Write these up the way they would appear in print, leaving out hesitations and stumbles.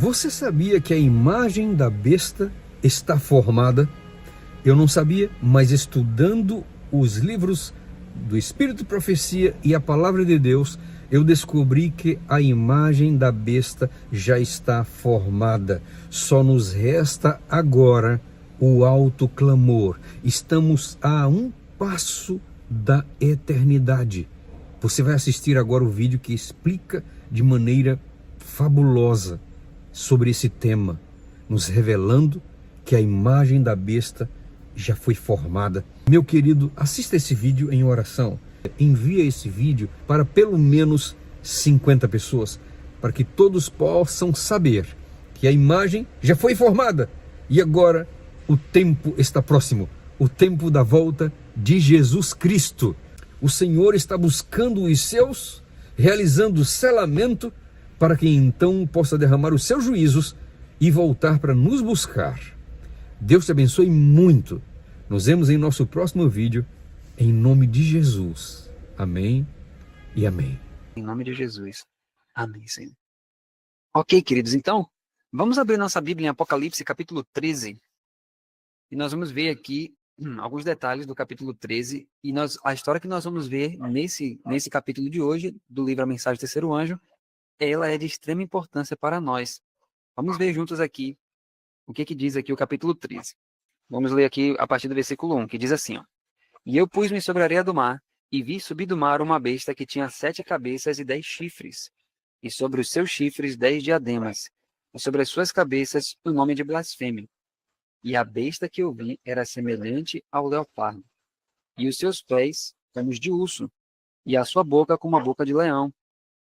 Você sabia que a imagem da besta está formada? Eu não sabia, mas estudando os livros do Espírito de Profecia e a Palavra de Deus, eu descobri que a imagem da besta já está formada. Só nos resta agora o alto clamor. Estamos a um passo da eternidade. Você vai assistir agora o vídeo que explica de maneira fabulosa sobre esse tema, nos revelando que a imagem da besta já foi formada. Meu querido, assista esse vídeo em oração. Envia esse vídeo para pelo menos 50 pessoas, para que todos possam saber que a imagem já foi formada e agora o tempo está próximo, o tempo da volta de Jesus Cristo. O Senhor está buscando os seus, realizando o selamento, para que então possa derramar os seus juízos e voltar para nos buscar. Deus te abençoe muito. Nos vemos em nosso próximo vídeo, em nome de Jesus. Amém e amém. Em nome de Jesus. Amém, Senhor. Ok, queridos, então, vamos abrir nossa Bíblia em Apocalipse, capítulo 13. E nós vamos ver aqui alguns detalhes do capítulo 13. E a história que nós vamos ver nesse capítulo de hoje, do livro A Mensagem do Terceiro Anjo, ela é de extrema importância para nós. Vamos ver juntos aqui o que diz aqui o capítulo 13. Vamos ler aqui a partir do versículo 1, que diz assim, ó. E eu pus-me sobre a areia do mar, e vi subir do mar uma besta que tinha 7 cabeças e 10 chifres, e sobre os seus chifres 10 diademas, e sobre as suas cabeças o nome de blasfêmia. E a besta que eu vi era semelhante ao leopardo, e os seus pés como os de urso, e a sua boca como a boca de leão.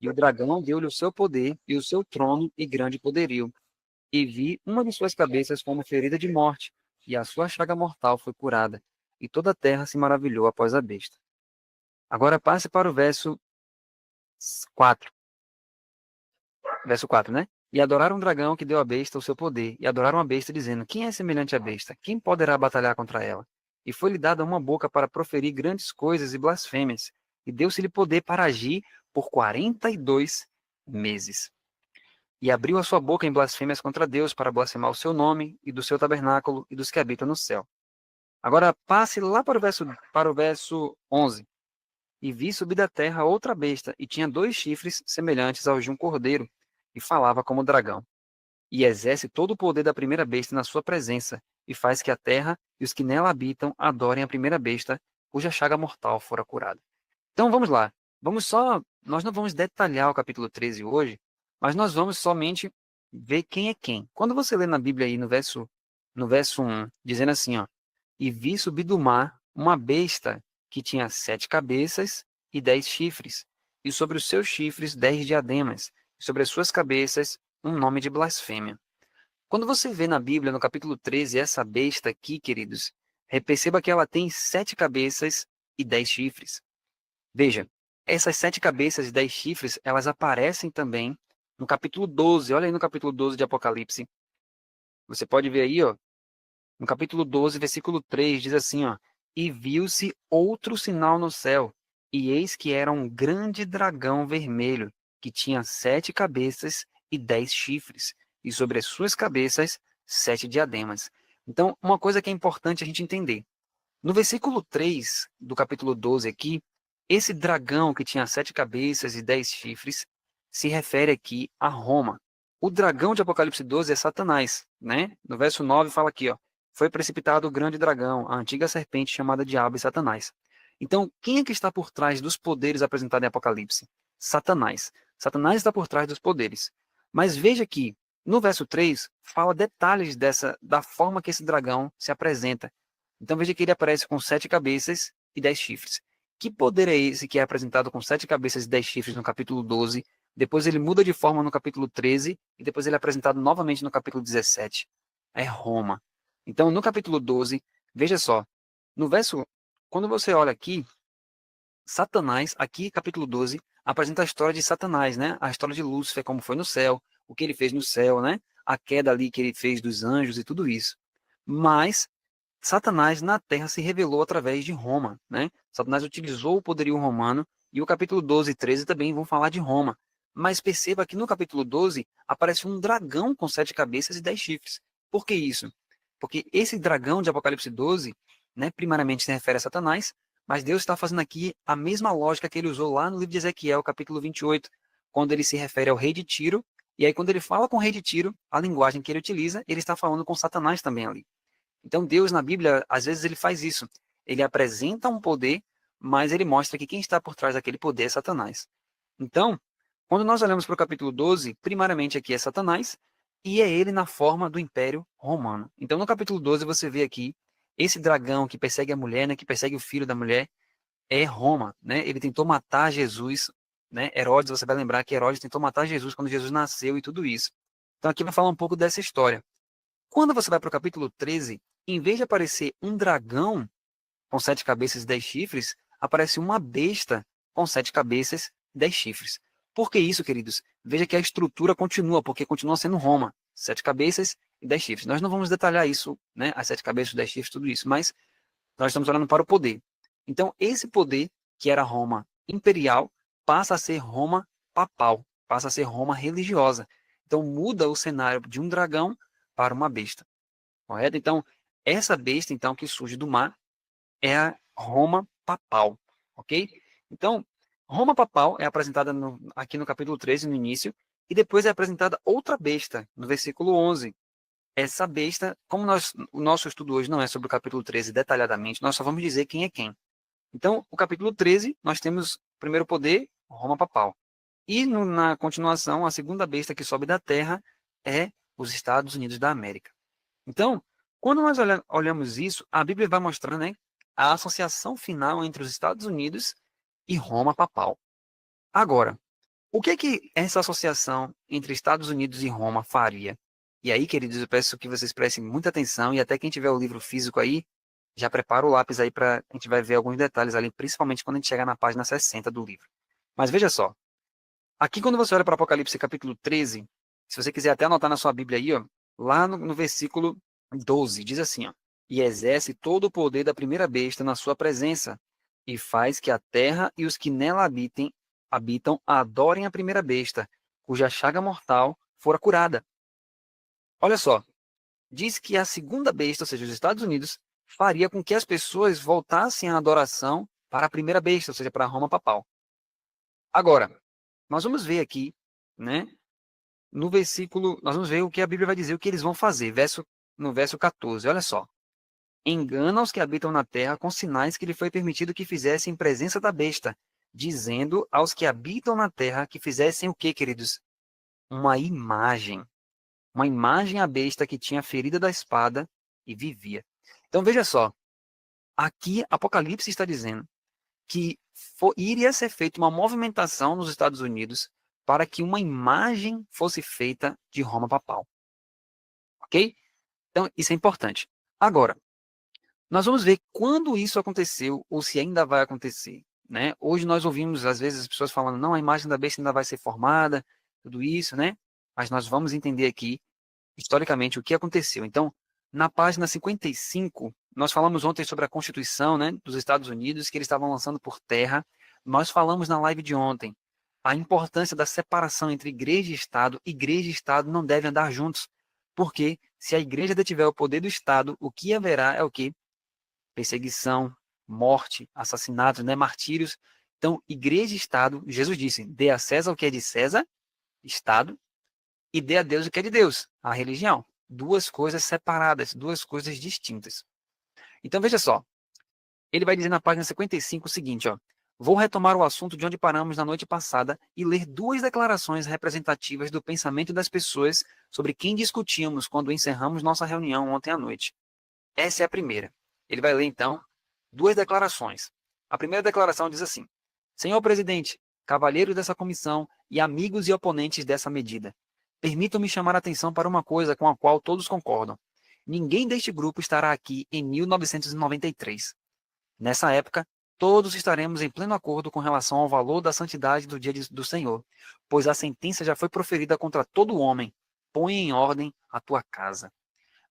E o dragão deu-lhe o seu poder e o seu trono e grande poderio. E vi uma de suas cabeças como ferida de morte, e a sua chaga mortal foi curada. E toda a terra se maravilhou após a besta. Agora passe para o verso 4. Verso 4, né? E adoraram um dragão que deu à besta o seu poder, e adoraram a besta, dizendo, quem é semelhante à besta? Quem poderá batalhar contra ela? E foi-lhe dada uma boca para proferir grandes coisas e blasfêmias, e deu-se-lhe poder para agir por 42 meses. E abriu a sua boca em blasfêmias contra Deus, para blasfemar o seu nome, e do seu tabernáculo, e dos que habitam no céu. Agora passe lá para o verso 11. E vi subir da terra outra besta, e tinha 2 chifres semelhantes aos de um cordeiro, e falava como dragão. E exerce todo o poder da primeira besta na sua presença, e faz que a terra e os que nela habitam adorem a primeira besta, cuja chaga mortal fora curada. Então vamos lá. Nós não vamos detalhar o capítulo 13 hoje, mas nós vamos somente ver quem é quem. Quando você lê na Bíblia aí no verso 1, dizendo assim, ó, e vi subir do mar uma besta que tinha 7 cabeças e 10 chifres, e sobre os seus chifres 10 diademas, e sobre as suas cabeças um nome de blasfêmia. Quando você vê na Bíblia, no capítulo 13, essa besta aqui, queridos, perceba que ela tem 7 cabeças e 10 chifres. Veja, essas 7 cabeças e 10 chifres, elas aparecem também no capítulo 12. Olha aí no capítulo 12 de Apocalipse. Você pode ver aí, ó, no capítulo 12, versículo 3, diz assim, ó, e viu-se outro sinal no céu, e eis que era um grande dragão vermelho, que tinha 7 cabeças e 10 chifres, e sobre as suas cabeças 7 diademas. Então, uma coisa que é importante a gente entender. No versículo 3 do capítulo 12 aqui, esse dragão que tinha 7 cabeças e 10 chifres se refere aqui a Roma. O dragão de Apocalipse 12 é Satanás, né? No verso 9 fala aqui, ó, foi precipitado o grande dragão, a antiga serpente chamada Diabo e Satanás. Então, quem é que está por trás dos poderes apresentados em Apocalipse? Satanás. Satanás está por trás dos poderes. Mas veja que, no verso 3, fala detalhes da forma que esse dragão se apresenta. Então veja que ele aparece com 7 cabeças e 10 chifres. Que poder é esse que é apresentado com 7 cabeças e 10 chifres no capítulo 12, depois ele muda de forma no capítulo 13, e depois ele é apresentado novamente no capítulo 17? É Roma. Então, no capítulo 12, veja só, quando você olha aqui, Satanás, aqui capítulo 12, apresenta a história de Satanás, né? A história de Lúcifer, como foi no céu, o que ele fez no céu, né? A queda ali que ele fez dos anjos e tudo isso. Mas Satanás na Terra se revelou através de Roma, né? Satanás utilizou o poderio romano, e o capítulo 12 e 13 também vão falar de Roma. Mas perceba que no capítulo 12 aparece um dragão com 7 cabeças e 10 chifres. Por que isso? Porque esse dragão de Apocalipse 12, né, primariamente se refere a Satanás, mas Deus está fazendo aqui a mesma lógica que ele usou lá no livro de Ezequiel, capítulo 28, quando ele se refere ao rei de Tiro, e aí quando ele fala com o rei de Tiro, a linguagem que ele utiliza, ele está falando com Satanás também ali. Então Deus na Bíblia, às vezes ele faz isso. Ele apresenta um poder, mas ele mostra que quem está por trás daquele poder é Satanás. Então, quando nós olhamos para o capítulo 12, primariamente aqui é Satanás, e é ele na forma do Império Romano. Então, no capítulo 12, você vê aqui esse dragão que persegue a mulher, né, que persegue o filho da mulher, é Roma, né? Ele tentou matar Jesus, né? Herodes, você vai lembrar que Herodes tentou matar Jesus quando Jesus nasceu e tudo isso. Então, aqui vai falar um pouco dessa história. Quando você vai para o capítulo 13, em vez de aparecer um dragão com 7 cabeças e 10 chifres, aparece uma besta com 7 cabeças e 10 chifres. Por que isso, queridos? Veja que a estrutura continua, porque continua sendo Roma. 7 cabeças e 10 chifres. Nós não vamos detalhar isso, né? As 7 cabeças, 10 chifres, tudo isso, mas nós estamos olhando para o poder. Então, esse poder, que era Roma imperial, passa a ser Roma papal, passa a ser Roma religiosa. Então, muda o cenário de um dragão para uma besta. Correto? Então, essa besta, então, que surge do mar, é a Roma papal, ok? Então, Roma papal é apresentada aqui no capítulo 13, no início, e depois é apresentada outra besta, no versículo 11. Essa besta, como o nosso estudo hoje não é sobre o capítulo 13 detalhadamente, nós só vamos dizer quem é quem. Então, o capítulo 13, nós temos o primeiro poder, Roma papal. E na continuação, a segunda besta que sobe da terra é os Estados Unidos da América. Então, quando nós olhamos isso, a Bíblia vai mostrar, né, a associação final entre os Estados Unidos e Roma papal. Agora, o que essa associação entre Estados Unidos e Roma faria? E aí, queridos, eu peço que vocês prestem muita atenção e até quem tiver o livro físico aí, já prepara o lápis aí para a gente vai ver alguns detalhes ali, principalmente quando a gente chegar na página 60 do livro. Mas veja só, aqui quando você olha para Apocalipse capítulo 13, se você quiser até anotar na sua Bíblia aí, ó, lá no versículo 12, diz assim, ó, e exerce todo o poder da primeira besta na sua presença, e faz que a terra e os que nela habitam adorem a primeira besta, cuja chaga mortal fora curada. Olha só, diz que a segunda besta, ou seja, os Estados Unidos, faria com que as pessoas voltassem à adoração para a primeira besta, ou seja, para a Roma papal. Agora, nós vamos ver aqui, né, no versículo, nós vamos ver o que a Bíblia vai dizer, o que eles vão fazer, no verso 14, olha só. Engana os que habitam na terra com sinais que lhe foi permitido que fizessem em presença da besta, dizendo aos que habitam na terra que fizessem o quê, queridos? Uma imagem à besta que tinha a ferida da espada e vivia. Então veja só, aqui Apocalipse está dizendo que iria ser feita uma movimentação nos Estados Unidos para que uma imagem fosse feita de Roma papal. Ok? Então isso é importante. Agora, nós vamos ver quando isso aconteceu ou se ainda vai acontecer. Né? Hoje nós ouvimos, às vezes, as pessoas falando, não, a imagem da besta ainda vai ser formada, tudo isso, né? Mas nós vamos entender aqui historicamente o que aconteceu. Então, na página 55, nós falamos ontem sobre a Constituição, né, dos Estados Unidos, que eles estavam lançando por terra. Nós falamos na live de ontem a importância da separação entre igreja e Estado não devem andar juntos. Porque se a igreja detiver o poder do Estado, o que haverá é o quê? Perseguição, morte, assassinatos, né, martírios. Então, igreja e Estado, Jesus disse, dê a César o que é de César, Estado, e dê a Deus o que é de Deus, a religião. Duas coisas separadas, duas coisas distintas. Então, veja só. Ele vai dizer na página 55 o seguinte, ó. Vou retomar o assunto de onde paramos na noite passada e ler duas declarações representativas do pensamento das pessoas sobre quem discutíamos quando encerramos nossa reunião ontem à noite. Essa é a primeira. Ele vai ler, então, duas declarações. A primeira declaração diz assim, Senhor presidente, cavalheiros dessa comissão e amigos e oponentes dessa medida, permitam-me chamar a atenção para uma coisa com a qual todos concordam. Ninguém deste grupo estará aqui em 1993. Nessa época, todos estaremos em pleno acordo com relação ao valor da santidade do dia do Senhor, pois a sentença já foi proferida contra todo homem. Põe em ordem a tua casa.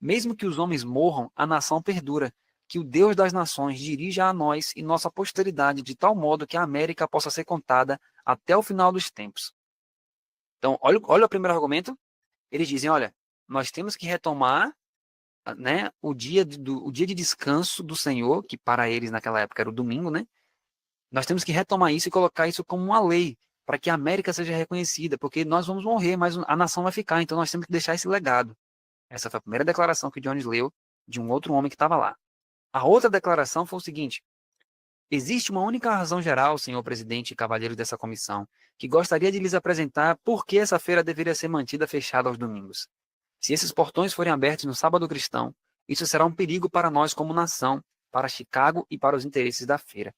Mesmo que os homens morram, a nação perdura. Que o Deus das nações dirija a nós e nossa posteridade de tal modo que a América possa ser contada até o final dos tempos. Então, olha o primeiro argumento. Eles dizem, olha, nós temos que retomar, né, o dia de descanso do Senhor, que para eles naquela época era o domingo, né? Nós temos que retomar isso e colocar isso como uma lei, para que a América seja reconhecida, porque nós vamos morrer, mas a nação vai ficar, então nós temos que deixar esse legado. Essa foi a primeira declaração que Jones leu de um outro homem que estava lá. A outra declaração foi o seguinte: existe uma única razão geral, senhor presidente e cavalheiros dessa comissão, que gostaria de lhes apresentar por que essa feira deveria ser mantida fechada aos domingos. Se esses portões forem abertos no sábado cristão, isso será um perigo para nós como nação, para Chicago e para os interesses da feira.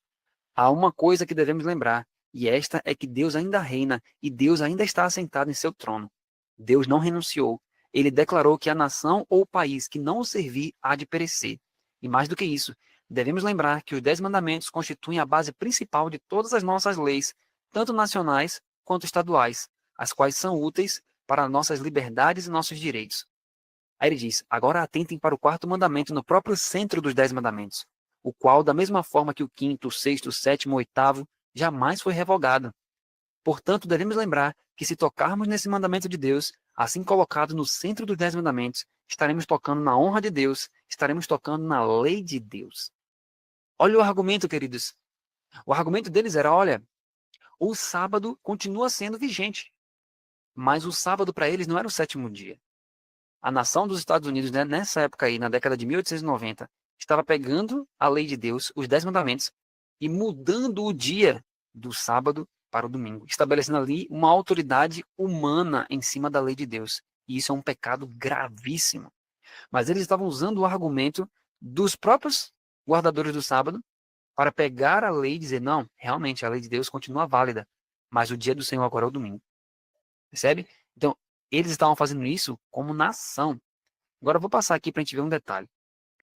Há uma coisa que devemos lembrar, e esta é que Deus ainda reina e Deus ainda está assentado em seu trono. Deus não renunciou. Ele declarou que a nação ou o país que não o servir há de perecer. E mais do que isso, devemos lembrar que os 10 mandamentos constituem a base principal de todas as nossas leis, tanto nacionais quanto estaduais, as quais são úteis para nossas liberdades e nossos direitos. Aí ele diz, agora atentem para o 4º mandamento no próprio centro dos 10 mandamentos, o qual, da mesma forma que o 5º, o 6º, o 7º, o 8º, jamais foi revogado. Portanto, devemos lembrar que se tocarmos nesse mandamento de Deus, assim colocado no centro dos 10 mandamentos, estaremos tocando na honra de Deus, estaremos tocando na lei de Deus. Olha o argumento, queridos. O argumento deles era, olha, o sábado continua sendo vigente, mas o sábado para eles não era o 7º dia. A nação dos Estados Unidos, né, nessa época aí, na década de 1890, estava pegando a lei de Deus, os 10 mandamentos, e mudando o dia do sábado para o domingo, estabelecendo ali uma autoridade humana em cima da lei de Deus. E isso é um pecado gravíssimo. Mas eles estavam usando o argumento dos próprios guardadores do sábado para pegar a lei e dizer, não, realmente a lei de Deus continua válida, mas o dia do Senhor agora é o domingo. Percebe? Então, eles estavam fazendo isso como nação. Agora eu vou passar aqui para a gente ver um detalhe.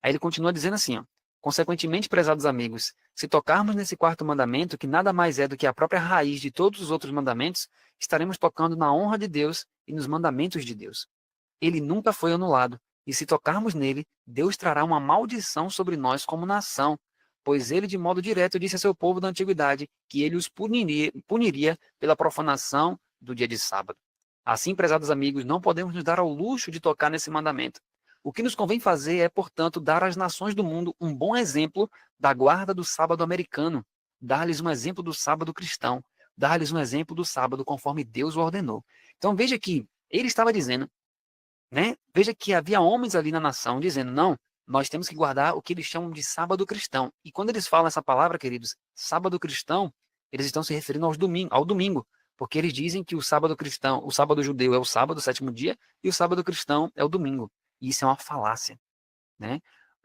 Aí ele continua dizendo assim, ó, consequentemente, prezados amigos, se tocarmos nesse 4º mandamento, que nada mais é do que a própria raiz de todos os outros mandamentos, estaremos tocando na honra de Deus e nos mandamentos de Deus. Ele nunca foi anulado, e se tocarmos nele, Deus trará uma maldição sobre nós como nação, pois ele de modo direto disse a seu povo da antiguidade que ele os puniria pela profanação do dia de sábado. Assim, prezados amigos, não podemos nos dar ao luxo de tocar nesse mandamento. O que nos convém fazer é, portanto, dar às nações do mundo um bom exemplo da guarda do sábado americano, dar-lhes um exemplo do sábado cristão, dar-lhes um exemplo do sábado conforme Deus o ordenou. Então veja que ele estava dizendo, né? Veja que havia homens ali na nação dizendo, não, nós temos que guardar o que eles chamam de sábado cristão. E quando eles falam essa palavra, queridos, sábado cristão, eles estão se referindo ao domingo, porque eles dizem que o sábado cristão, o sábado judeu é o sábado, o 7º dia, e o sábado cristão é o domingo. E isso é uma falácia, né?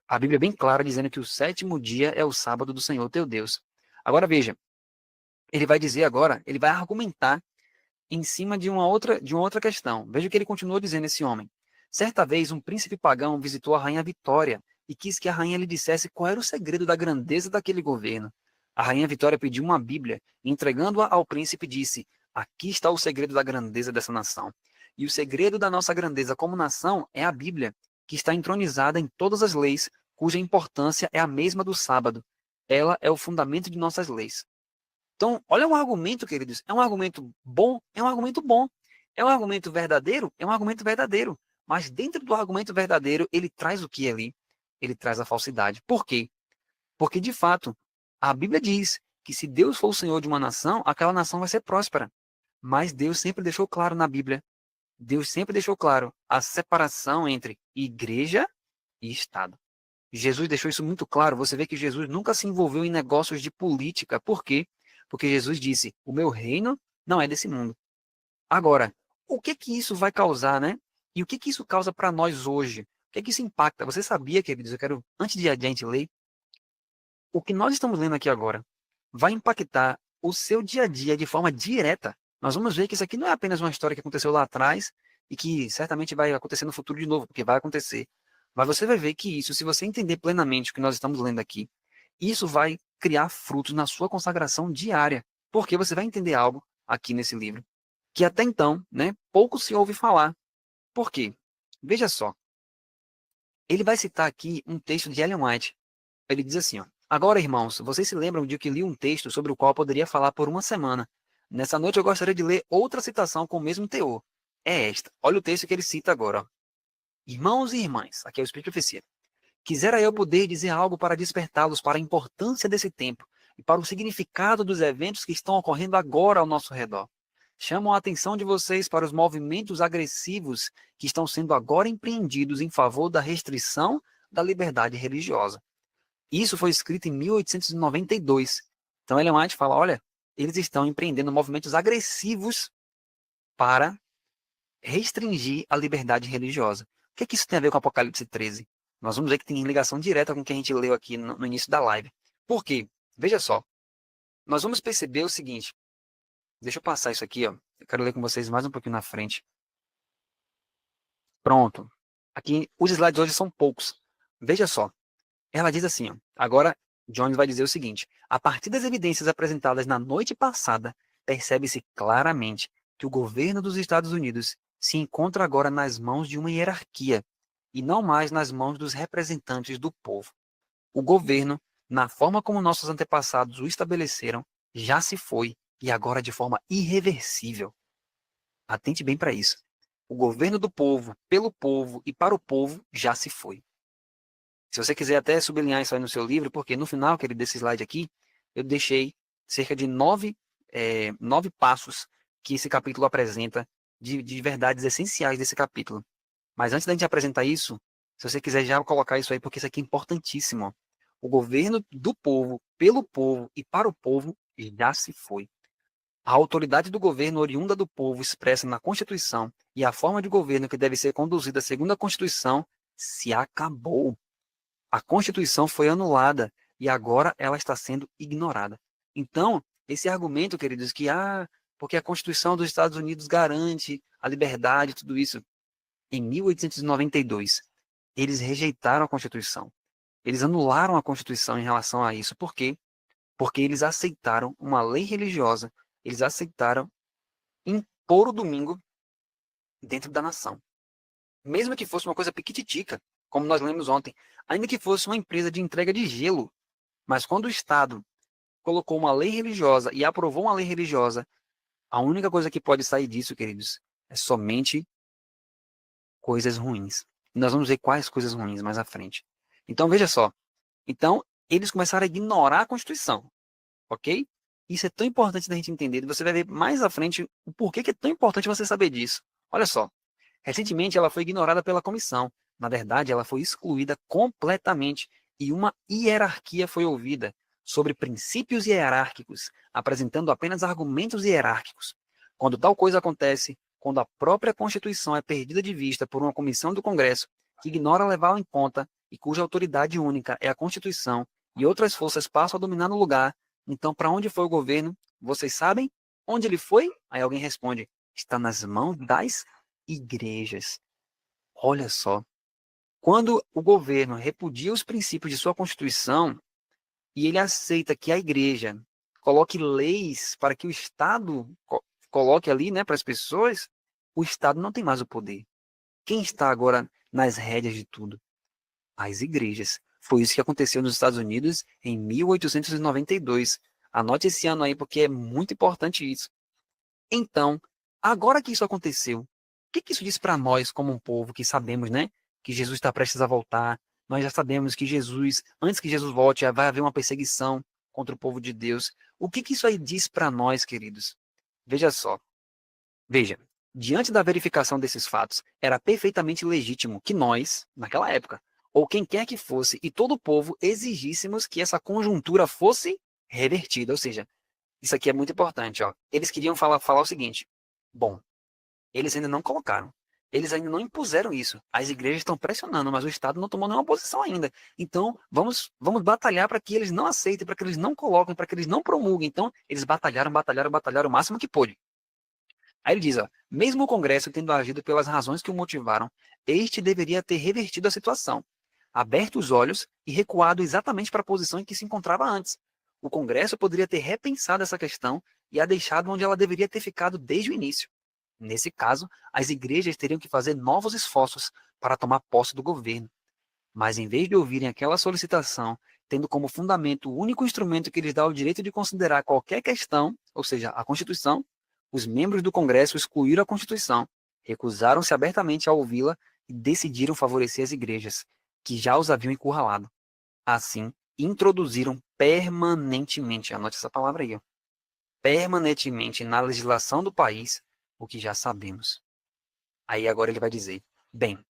A Bíblia é bem clara dizendo que o 7º dia é o sábado do Senhor teu Deus. Agora veja, ele vai dizer agora, ele vai argumentar em cima de uma outra questão. Veja o que ele continua dizendo, esse homem. Certa vez, um príncipe pagão visitou a rainha Vitória e quis que a rainha lhe dissesse qual era o segredo da grandeza daquele governo. A rainha Vitória pediu uma Bíblia e, entregando-a ao príncipe, disse, aqui está o segredo da grandeza dessa nação. E o segredo da nossa grandeza como nação é a Bíblia, que está entronizada em todas as leis, cuja importância é a mesma do sábado. Ela é o fundamento de nossas leis. Então, olha um argumento, queridos. É um argumento bom? É um argumento bom. É um argumento verdadeiro? É um argumento verdadeiro. Mas dentro do argumento verdadeiro, ele traz o que ali? Ele traz a falsidade. Por quê? Porque, de fato, a Bíblia diz que se Deus for o Senhor de uma nação, aquela nação vai ser próspera. Mas Deus sempre deixou claro na Bíblia, Deus sempre deixou claro a separação entre igreja e Estado. Jesus deixou isso muito claro. Você vê que Jesus nunca se envolveu em negócios de política. Por quê? Porque Jesus disse, o meu reino não é desse mundo. Agora, o que que isso vai causar, né? E o que que isso causa para nós hoje? O que que isso impacta? Você sabia, queridos, antes de a gente ler, o que nós estamos lendo aqui agora vai impactar o seu dia a dia de forma direta. Nós vamos ver que isso aqui não é apenas uma história que aconteceu lá atrás e que certamente vai acontecer no futuro de novo, porque vai acontecer. Mas você vai ver que isso, se você entender plenamente o que nós estamos lendo aqui, isso vai criar frutos na sua consagração diária, porque você vai entender algo aqui nesse livro que até então, né, pouco se ouve falar. Por quê? Veja só. Ele vai citar aqui um texto de Ellen White. Ele diz assim, ó, agora, irmãos, vocês se lembram de que li um texto sobre o qual poderia falar por uma semana, Nessa noite eu gostaria de ler outra citação com o mesmo teor. É esta. Olha o texto que ele cita agora. Ó. Irmãos e irmãs, aqui é o Espírito de Profecia. Quisera eu poder dizer algo para despertá-los para a importância desse tempo e para o significado dos eventos que estão ocorrendo agora ao nosso redor. Chamo a atenção de vocês para os movimentos agressivos que estão sendo agora empreendidos em favor da restrição da liberdade religiosa. Isso foi escrito em 1892. Então, Ellen White fala, olha, eles estão empreendendo movimentos agressivos para restringir a liberdade religiosa. O que é que isso tem a ver com Apocalipse 13? Nós vamos ver que tem ligação direta com o que a gente leu aqui no início da live. Por quê? Veja só. Nós vamos perceber o seguinte. Deixa eu passar isso aqui, ó. Eu quero ler com vocês mais um pouquinho na frente. Pronto. Aqui, os slides hoje são poucos. Veja só. Ela diz assim, ó. Agora, Jones vai dizer o seguinte. A partir das evidências apresentadas na noite passada, percebe-se claramente que o governo dos Estados Unidos se encontra agora nas mãos de uma hierarquia e não mais nas mãos dos representantes do povo. O governo, na forma como nossos antepassados o estabeleceram, já se foi e agora de forma irreversível. Atente bem para isso. O governo do povo, pelo povo e para o povo já se foi. Se você quiser até sublinhar isso aí no seu livro, porque no final, querido, desse slide aqui, eu deixei cerca de 9 passos que esse capítulo apresenta de verdades essenciais desse capítulo. Mas antes da gente apresentar isso, se você quiser já colocar isso aí, porque isso aqui é importantíssimo. Ó. O governo do povo, pelo povo e para o povo já se foi. A autoridade do governo oriunda do povo expressa na Constituição e a forma de governo que deve ser conduzida segundo a Constituição se acabou. A Constituição foi anulada e agora ela está sendo ignorada. Então, esse argumento, queridos, que porque a Constituição dos Estados Unidos garante a liberdade e tudo isso, em 1892, eles rejeitaram a Constituição. Eles anularam a Constituição em relação a isso. Por quê? Porque eles aceitaram uma lei religiosa, eles aceitaram impor o domingo dentro da nação. Mesmo que fosse uma coisa piquititica, como nós lemos ontem, ainda que fosse uma empresa de entrega de gelo, mas quando o Estado colocou uma lei religiosa e aprovou uma lei religiosa, a única coisa que pode sair disso, queridos, é somente coisas ruins. E nós vamos ver quais coisas ruins mais à frente. Então, veja só. Então, eles começaram a ignorar a Constituição. Ok? Isso é tão importante da gente entender. E você vai ver mais à frente o porquê que é tão importante você saber disso. Olha só. Recentemente, ela foi ignorada pela comissão. Na verdade, ela foi excluída completamente e uma hierarquia foi ouvida sobre princípios hierárquicos, apresentando apenas argumentos hierárquicos. Quando tal coisa acontece, quando a própria Constituição é perdida de vista por uma comissão do Congresso que ignora levá-la em conta e cuja autoridade única é a Constituição e outras forças passam a dominar no lugar, então para onde foi o governo? Vocês sabem? Onde ele foi? Aí alguém responde, está nas mãos das igrejas. Olha só. Quando o governo repudia os princípios de sua Constituição e ele aceita que a igreja coloque leis para que o Estado coloque ali, né, para as pessoas, o Estado não tem mais o poder. Quem está agora nas rédeas de tudo? As igrejas. Foi isso que aconteceu nos Estados Unidos em 1892. Anote esse ano aí, porque é muito importante isso. Então, agora que isso aconteceu, o que isso diz para nós como um povo que sabemos, né, que Jesus está prestes a voltar? Nós já sabemos que Jesus, antes que Jesus volte, vai haver uma perseguição contra o povo de Deus. O que isso aí diz para nós, queridos? Veja só. Veja, diante da verificação desses fatos, era perfeitamente legítimo que nós, naquela época, ou quem quer que fosse, e todo o povo, exigíssemos que essa conjuntura fosse revertida. Ou seja, isso aqui é muito importante. Ó. Eles queriam falar o seguinte, bom, eles ainda não colocaram, eles ainda não impuseram isso. As igrejas estão pressionando, mas o Estado não tomou nenhuma posição ainda. Então, vamos batalhar para que eles não aceitem, para que eles não coloquem, para que eles não promulguem. Então, eles batalharam o máximo que pôde. Aí ele diz, ó, mesmo o Congresso tendo agido pelas razões que o motivaram, este deveria ter revertido a situação, aberto os olhos e recuado exatamente para a posição em que se encontrava antes. O Congresso poderia ter repensado essa questão e a deixado onde ela deveria ter ficado desde o início. Nesse caso, as igrejas teriam que fazer novos esforços para tomar posse do governo. Mas em vez de ouvirem aquela solicitação tendo como fundamento o único instrumento que lhes dá o direito de considerar qualquer questão, ou seja, a Constituição, os membros do Congresso excluíram a Constituição, recusaram-se abertamente a ouvi-la e decidiram favorecer as igrejas, que já os haviam encurralado. Assim, introduziram permanentemente, anote essa palavra aí, ó, permanentemente na legislação do país o que já sabemos. Aí agora ele vai dizer, bem,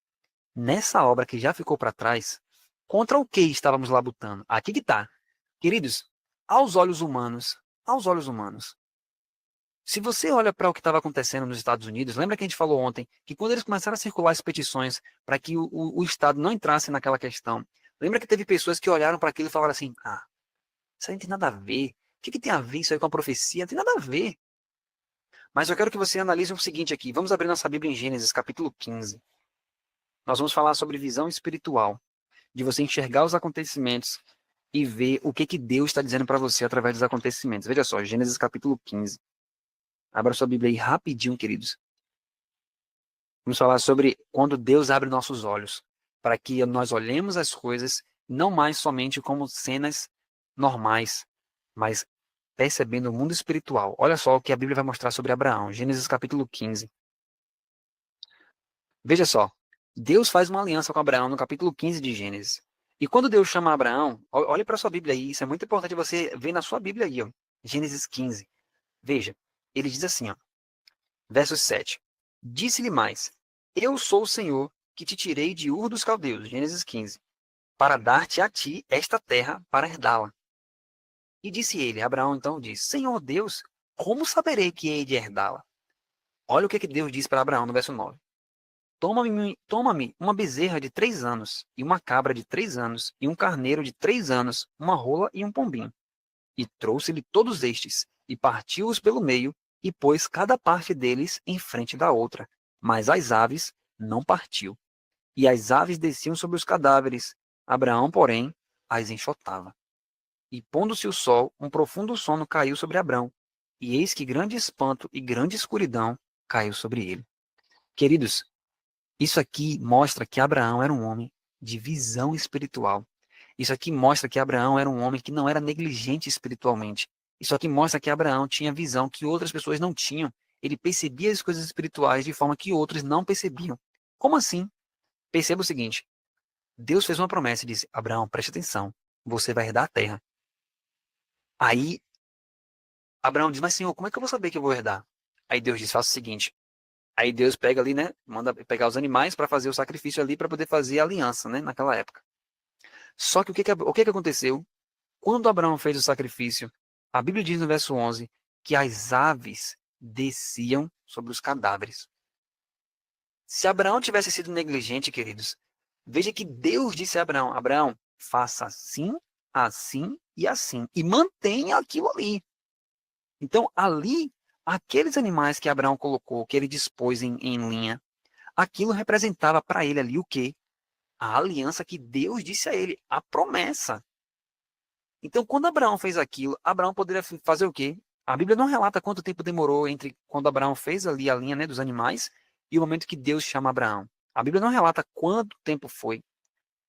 nessa obra que já ficou para trás, contra o que estávamos labutando? Aqui que está. Queridos, aos olhos humanos, se você olha para o que estava acontecendo nos Estados Unidos, lembra que a gente falou ontem que quando eles começaram a circular as petições para que o Estado não entrasse naquela questão, lembra que teve pessoas que olharam para aquilo e falaram assim, isso aí não tem nada a ver. O que tem a ver isso aí com a profecia? Não tem nada a ver. Mas eu quero que você analise o seguinte aqui. Vamos abrir nossa Bíblia em Gênesis, capítulo 15. Nós vamos falar sobre visão espiritual, de você enxergar os acontecimentos e ver o que Deus está dizendo para você através dos acontecimentos. Veja só, Gênesis capítulo 15. Abra sua Bíblia aí rapidinho, queridos. Vamos falar sobre quando Deus abre nossos olhos, para que nós olhemos as coisas não mais somente como cenas normais, mas percebendo o mundo espiritual. Olha só o que a Bíblia vai mostrar sobre Abraão. Gênesis capítulo 15. Veja só. Deus faz uma aliança com Abraão no capítulo 15 de Gênesis. E quando Deus chama Abraão, olhe para a sua Bíblia aí, isso é muito importante você ver na sua Bíblia aí, ó, Gênesis 15. Veja, ele diz assim, ó, verso 7. Disse-lhe mais, eu sou o Senhor que te tirei de Ur dos Caldeus, Gênesis 15, para dar-te a ti esta terra para herdá-la. E disse ele, Abraão então disse, Senhor Deus, como saberei que hei de herdá-la? Olha o que Deus diz para Abraão no verso 9. Toma-me uma bezerra de 3 anos, e uma cabra de 3 anos, e um carneiro de 3 anos, uma rola e um pombinho. E trouxe-lhe todos estes, e partiu-os pelo meio, e pôs cada parte deles em frente da outra. Mas as aves não partiu. E as aves desciam sobre os cadáveres. Abraão, porém, as enxotava. E pondo-se o sol, um profundo sono caiu sobre Abrão. E eis que grande espanto e grande escuridão caiu sobre ele. Queridos, isso aqui mostra que Abraão era um homem de visão espiritual. Isso aqui mostra que Abraão era um homem que não era negligente espiritualmente. Isso aqui mostra que Abraão tinha visão que outras pessoas não tinham. Ele percebia as coisas espirituais de forma que outros não percebiam. Como assim? Perceba o seguinte. Deus fez uma promessa e disse, Abraão, preste atenção, você vai herdar a terra. Aí, Abraão diz, mas Senhor, como é que eu vou saber que eu vou herdar? Aí Deus diz, faça o seguinte. Aí Deus pega ali, né, manda pegar os animais para fazer o sacrifício ali, para poder fazer a aliança, né, naquela época. Só que o que aconteceu? Quando Abraão fez o sacrifício, a Bíblia diz no verso 11 que as aves desciam sobre os cadáveres. Se Abraão tivesse sido negligente, queridos, veja que Deus disse a Abraão, Abraão, faça assim, assim e assim, e mantenha aquilo ali. Então, ali, aqueles animais que Abraão colocou, que ele dispôs em linha, aquilo representava para ele ali o quê? A aliança que Deus disse a ele, a promessa. Então, quando Abraão fez aquilo, Abraão poderia fazer o quê? A Bíblia não relata quanto tempo demorou entre quando Abraão fez ali a linha, né, dos animais e o momento que Deus chama Abraão. A Bíblia não relata quanto tempo foi,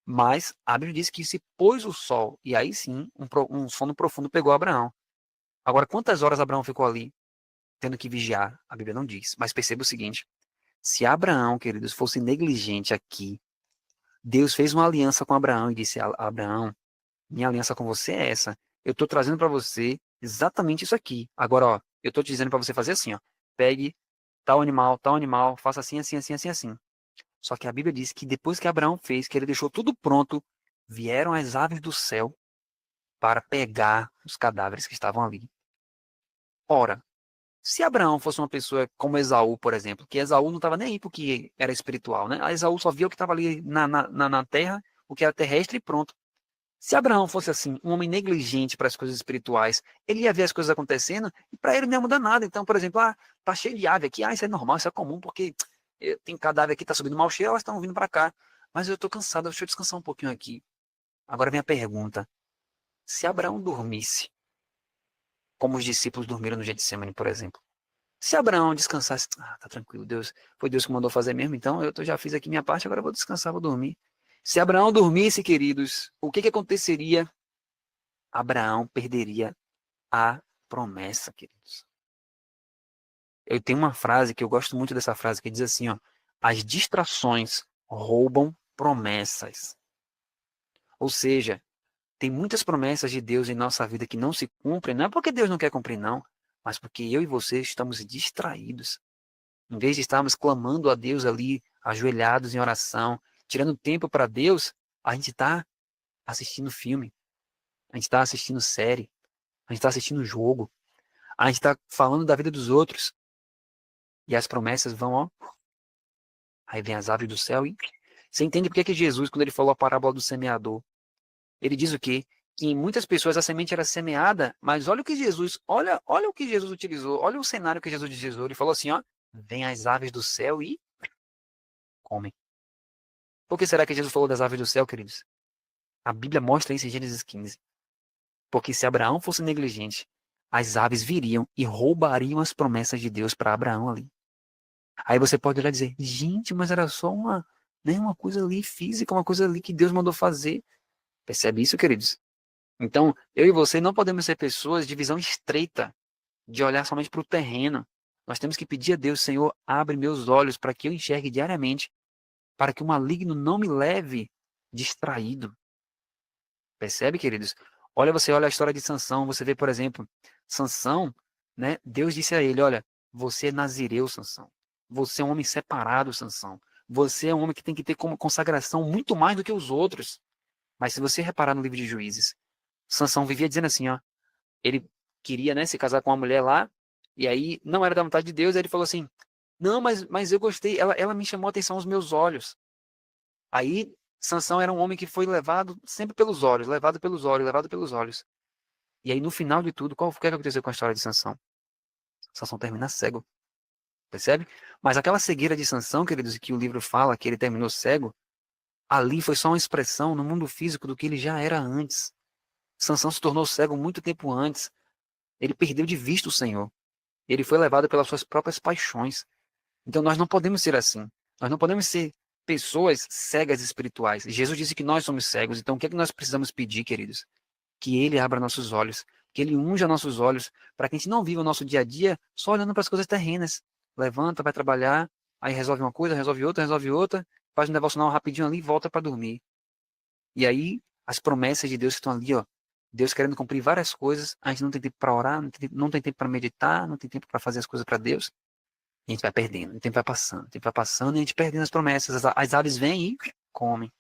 mas a Bíblia diz que se pôs o sol, e aí sim, um sono profundo pegou Abraão. Agora, quantas horas Abraão ficou ali, tendo que vigiar? A Bíblia não diz, mas perceba o seguinte, se Abraão, queridos, fosse negligente aqui, Deus fez uma aliança com Abraão e disse a Abraão, minha aliança com você é essa. Eu estou trazendo para você exatamente isso aqui. Agora, ó, eu estou te dizendo para você fazer assim, ó. Pegue tal animal, faça assim, assim, assim, assim, assim. Só que a Bíblia diz que depois que Abraão fez, que ele deixou tudo pronto, vieram as aves do céu para pegar os cadáveres que estavam ali. Ora, se Abraão fosse uma pessoa como Esaú, por exemplo, que Esaú não estava nem aí porque era espiritual, né? A Esaú só via o que estava ali na terra, o que era terrestre e pronto. Se Abraão fosse assim, um homem negligente para as coisas espirituais, ele ia ver as coisas acontecendo e para ele não ia mudar nada. Então, por exemplo, tá cheio de ave aqui, isso é normal, isso é comum, porque tem cadáver aqui, tá subindo mau cheiro, elas estão vindo para cá. Mas eu estou cansado, deixa eu descansar um pouquinho aqui. Agora vem a pergunta. Se Abraão dormisse, como os discípulos dormiram no Getsemane, por exemplo. Se Abraão descansasse, tá tranquilo, Deus, foi Deus que mandou fazer mesmo, então eu já fiz aqui minha parte, agora eu vou descansar, vou dormir. Se Abraão dormisse, queridos, o que aconteceria Abraão perderia a promessa, queridos. Eu tenho uma frase que eu gosto muito dessa frase, que diz assim, ó, as distrações roubam promessas. Ou seja, tem muitas promessas de Deus em nossa vida que não se cumprem, não é porque Deus não quer cumprir, não, mas porque eu e você estamos distraídos. Em vez de estarmos clamando a Deus ali, ajoelhados em oração, tirando tempo para Deus, a gente está assistindo filme, a gente está assistindo série, a gente está assistindo jogo, a gente está falando da vida dos outros. E as promessas vão, ó. Aí vem as aves do céu e você entende por que Jesus, quando ele falou a parábola do semeador, ele diz o quê? Que em muitas pessoas a semente era semeada, mas olha o que Jesus, olha o que Jesus utilizou, olha o cenário que Jesus utilizou. Ele falou assim, ó, vem as aves do céu e comem. Por que será que Jesus falou das aves do céu, queridos? A Bíblia mostra isso em Gênesis 15. Porque se Abraão fosse negligente, as aves viriam e roubariam as promessas de Deus para Abraão ali. Aí você pode olhar e dizer, gente, mas era só uma coisa ali física, uma coisa ali que Deus mandou fazer. Percebe isso, queridos? Então, eu e você não podemos ser pessoas de visão estreita, de olhar somente para o terreno. Nós temos que pedir a Deus, Senhor, abre meus olhos para que eu enxergue diariamente, para que o maligno não me leve distraído. Percebe, queridos? Você olha a história de Sansão, você vê, por exemplo, Sansão, né? Deus disse a ele, olha, você é nazireu, Sansão. Você é um homem separado, Sansão. Você é um homem que tem que ter como consagração muito mais do que os outros. Mas se você reparar no livro de Juízes, Sansão vivia dizendo assim, ó, ele queria, né, se casar com uma mulher lá, e aí não era da vontade de Deus, aí ele falou assim, não, mas eu gostei, ela me chamou a atenção aos meus olhos. Aí Sansão era um homem que foi levado sempre pelos olhos, levado pelos olhos, levado pelos olhos. E aí no final de tudo, o que aconteceu com a história de Sansão? Sansão termina cego, percebe? Mas aquela cegueira de Sansão, queridos, que o livro fala que ele terminou cego, ali foi só uma expressão no mundo físico do que ele já era antes. Sansão se tornou cego muito tempo antes. Ele perdeu de vista o Senhor. Ele foi levado pelas suas próprias paixões. Então nós não podemos ser assim. Nós não podemos ser pessoas cegas espirituais. Jesus disse que nós somos cegos. Então o que é que nós precisamos pedir, queridos? Que Ele abra nossos olhos. Que Ele unja nossos olhos. Para que a gente não viva o nosso dia a dia só olhando para as coisas terrenas. Levanta, vai trabalhar. Aí resolve uma coisa, resolve outra. Faz um devocional rapidinho ali e volta para dormir. E aí as promessas de Deus que estão ali, ó. Deus querendo cumprir várias coisas. A gente não tem tempo para orar, não tem tempo para meditar, não tem tempo para fazer as coisas para Deus. A gente vai perdendo, o tempo vai passando e a gente perdendo as promessas. As aves vêm e comem.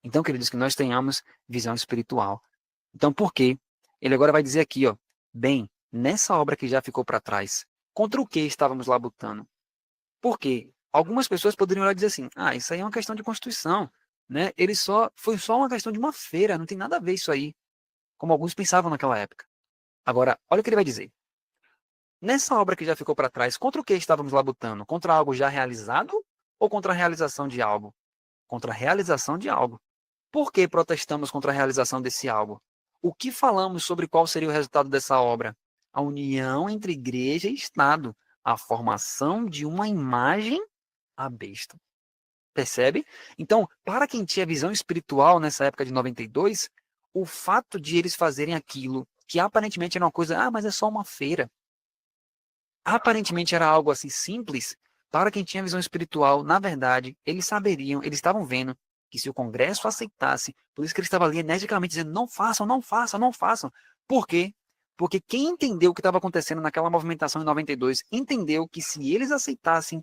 Então, queridos, que nós tenhamos visão espiritual. Então, por quê? Ele agora vai dizer aqui, ó, bem, nessa obra que já ficou para trás, contra o que estávamos lá lutando? Por quê? Algumas pessoas poderiam olhar e dizer assim, isso aí é uma questão de Constituição, né? Foi só uma questão de uma feira, não tem nada a ver isso aí, como alguns pensavam naquela época. Agora, olha o que ele vai dizer. Nessa obra que já ficou para trás, contra o que estávamos labutando? Contra algo já realizado ou contra a realização de algo? Contra a realização de algo. Por que protestamos contra a realização desse algo? O que falamos sobre qual seria o resultado dessa obra? A união entre igreja e Estado. A formação de uma imagem à besta. Percebe? Então, para quem tinha visão espiritual nessa época de 92, o fato de eles fazerem aquilo, que aparentemente era uma coisa, mas é só uma feira. Aparentemente era algo assim simples, para quem tinha visão espiritual, na verdade, eles saberiam, eles estavam vendo que se o Congresso aceitasse, por isso que ele estava ali energicamente dizendo, não façam, não façam, não façam. Por quê? Porque quem entendeu o que estava acontecendo naquela movimentação em 92, entendeu que se eles aceitassem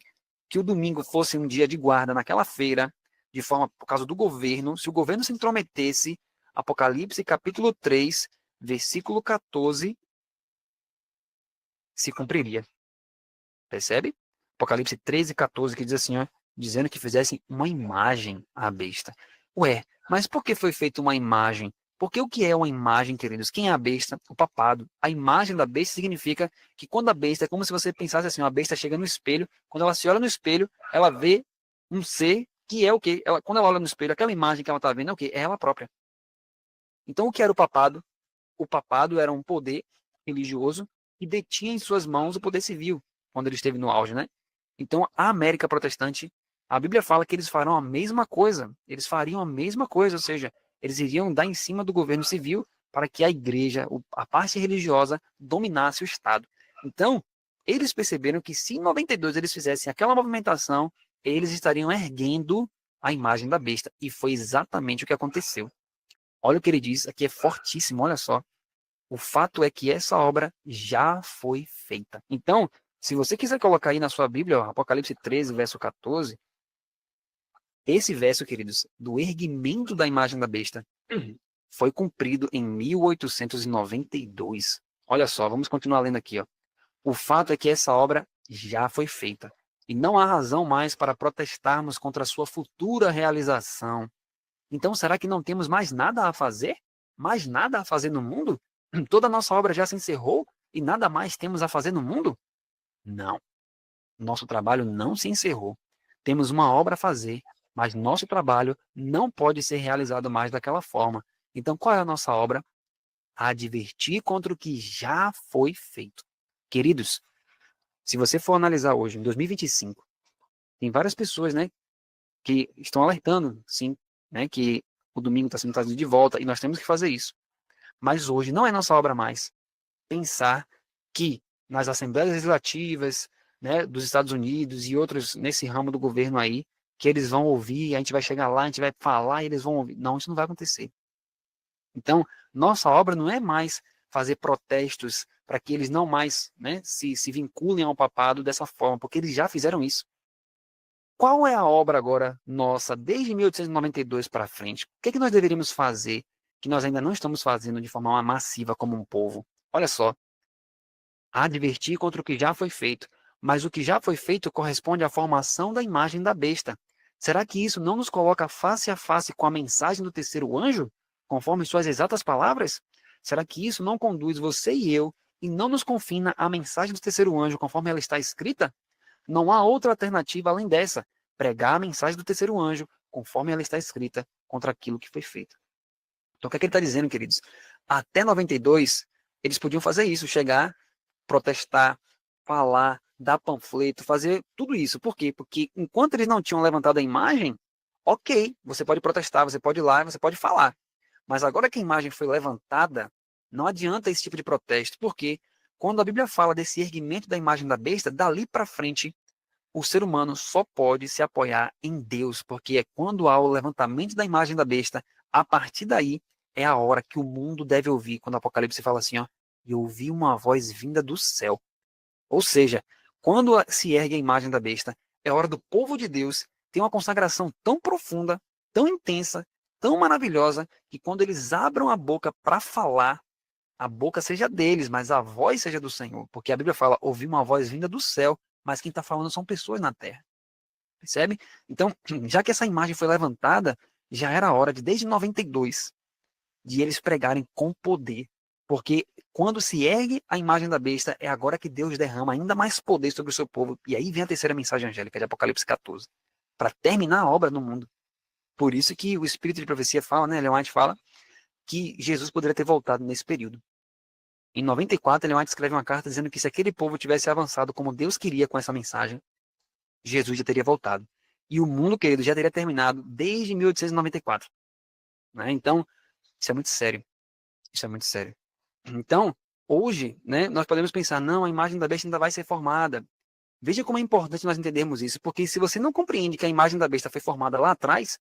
que o domingo fosse um dia de guarda naquela feira, de forma por causa do governo, se o governo se intrometesse, Apocalipse capítulo 3, versículo 14, se cumpriria. Percebe? Apocalipse 13, 14, que diz assim, ó, dizendo que fizessem uma imagem à besta. Ué, mas por que foi feita uma imagem? Porque o que é uma imagem, queridos? Quem é a besta? O papado. A imagem da besta significa que quando a besta, é como se você pensasse assim, uma besta chega no espelho, quando ela se olha no espelho, ela vê um ser que é o quê? Quando ela olha no espelho, aquela imagem que ela está vendo é o quê? É ela própria. Então, o que era o papado? O papado era um poder religioso que detinha em suas mãos o poder civil, quando ele esteve no auge, né? Então, a América protestante, a Bíblia fala que eles farão a mesma coisa. Eles fariam a mesma coisa, ou seja, eles iriam dar em cima do governo civil para que a igreja, a parte religiosa, dominasse o Estado. Então, eles perceberam que se em 92 eles fizessem aquela movimentação, eles estariam erguendo a imagem da besta. E foi exatamente o que aconteceu. Olha o que ele diz, aqui é fortíssimo, olha só. O fato é que essa obra já foi feita. Então, se você quiser colocar aí na sua Bíblia, ó, Apocalipse 13, verso 14, esse verso, queridos, do erguimento da imagem da besta, foi cumprido em 1892. Olha só, vamos continuar lendo aqui, ó. O fato é que essa obra já foi feita. E não há razão mais para protestarmos contra a sua futura realização. Então, será que não temos mais nada a fazer? Mais nada a fazer no mundo? Toda a nossa obra já se encerrou e nada mais temos a fazer no mundo? Não. Nosso trabalho não se encerrou. Temos uma obra a fazer, mas nosso trabalho não pode ser realizado mais daquela forma. Então, qual é a nossa obra? Advertir contra o que já foi feito. Queridos, se você for analisar hoje, em 2025, tem várias pessoas, né, que estão alertando, sim, né, que o domingo está sendo trazido de volta e nós temos que fazer isso. Mas hoje não é nossa obra mais pensar que nas assembleias legislativas, né, dos Estados Unidos e outros nesse ramo do governo aí, que eles vão ouvir, a gente vai chegar lá, a gente vai falar e eles vão ouvir. Não, isso não vai acontecer. Então, nossa obra não é mais fazer protestos para que eles não mais, né, se vinculem ao papado dessa forma, porque eles já fizeram isso. Qual é a obra agora nossa, desde 1892 para frente? O que é que nós deveríamos fazer que nós ainda não estamos fazendo de forma massiva como um povo? Olha só, advertir contra o que já foi feito, mas o que já foi feito corresponde à formação da imagem da besta. Será que isso não nos coloca face a face com a mensagem do terceiro anjo, conforme suas exatas palavras? Será que isso não conduz você e eu e não nos confina à mensagem do terceiro anjo, conforme ela está escrita? Não há outra alternativa além dessa, pregar a mensagem do terceiro anjo, conforme ela está escrita, contra aquilo que foi feito. Então, o que é que ele está dizendo, queridos? Até 92, eles podiam fazer isso, chegar, protestar, falar, dar panfleto, fazer tudo isso. Por quê? Porque enquanto eles não tinham levantado a imagem, ok, você pode protestar, você pode ir lá, você pode falar. Mas agora que a imagem foi levantada, não adianta esse tipo de protesto. Por quê? Quando a Bíblia fala desse erguimento da imagem da besta, dali para frente, o ser humano só pode se apoiar em Deus, porque é quando há o levantamento da imagem da besta, a partir daí é a hora que o mundo deve ouvir, quando o Apocalipse fala assim, ó, e ouvi uma voz vinda do céu. Ou seja, quando se ergue a imagem da besta, é hora do povo de Deus ter uma consagração tão profunda, tão intensa, tão maravilhosa, que quando eles abram a boca para falar, a boca seja deles, mas a voz seja do Senhor. Porque a Bíblia fala, ouvi uma voz vinda do céu, mas quem está falando são pessoas na terra. Percebe? Então, já que essa imagem foi levantada, já era hora de, desde 92, de eles pregarem com poder. Porque quando se ergue a imagem da besta, é agora que Deus derrama ainda mais poder sobre o seu povo. E aí vem a terceira mensagem angélica de Apocalipse 14, para terminar a obra no mundo. Por isso que o Espírito de Profecia fala, né, Ellen White fala, que Jesus poderia ter voltado nesse período. Em 94, Ellen White escreve uma carta dizendo que se aquele povo tivesse avançado como Deus queria com essa mensagem, Jesus já teria voltado. E o mundo, querido, já teria terminado desde 1894. Né? Então, isso é muito sério. Isso é muito sério. Então, hoje, né, nós podemos pensar, não, a imagem da besta ainda vai ser formada. Veja como é importante nós entendermos isso, porque se você não compreende que a imagem da besta foi formada lá atrás,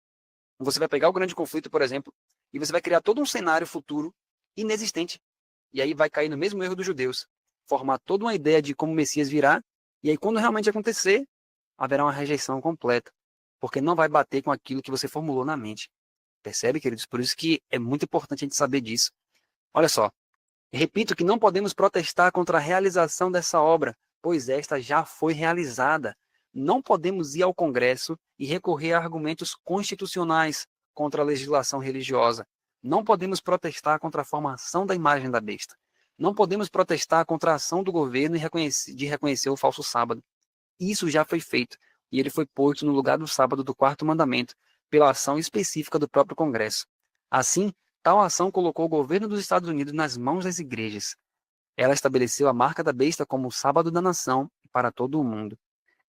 você vai pegar o grande conflito, por exemplo, e você vai criar todo um cenário futuro inexistente. E aí vai cair no mesmo erro dos judeus, formar toda uma ideia de como o Messias virá, e aí quando realmente acontecer, haverá uma rejeição completa, porque não vai bater com aquilo que você formulou na mente. Percebe, queridos? Por isso que é muito importante a gente saber disso. Olha só, repito que não podemos protestar contra a realização dessa obra, pois esta já foi realizada. Não podemos ir ao Congresso e recorrer a argumentos constitucionais contra a legislação religiosa. Não podemos protestar contra a formação da imagem da besta. Não podemos protestar contra a ação do governo de reconhecer o falso sábado. Isso já foi feito, e ele foi posto no lugar do sábado do quarto mandamento, pela ação específica do próprio Congresso. Assim, tal ação colocou o governo dos Estados Unidos nas mãos das igrejas. Ela estabeleceu a marca da besta como o sábado da nação para todo o mundo.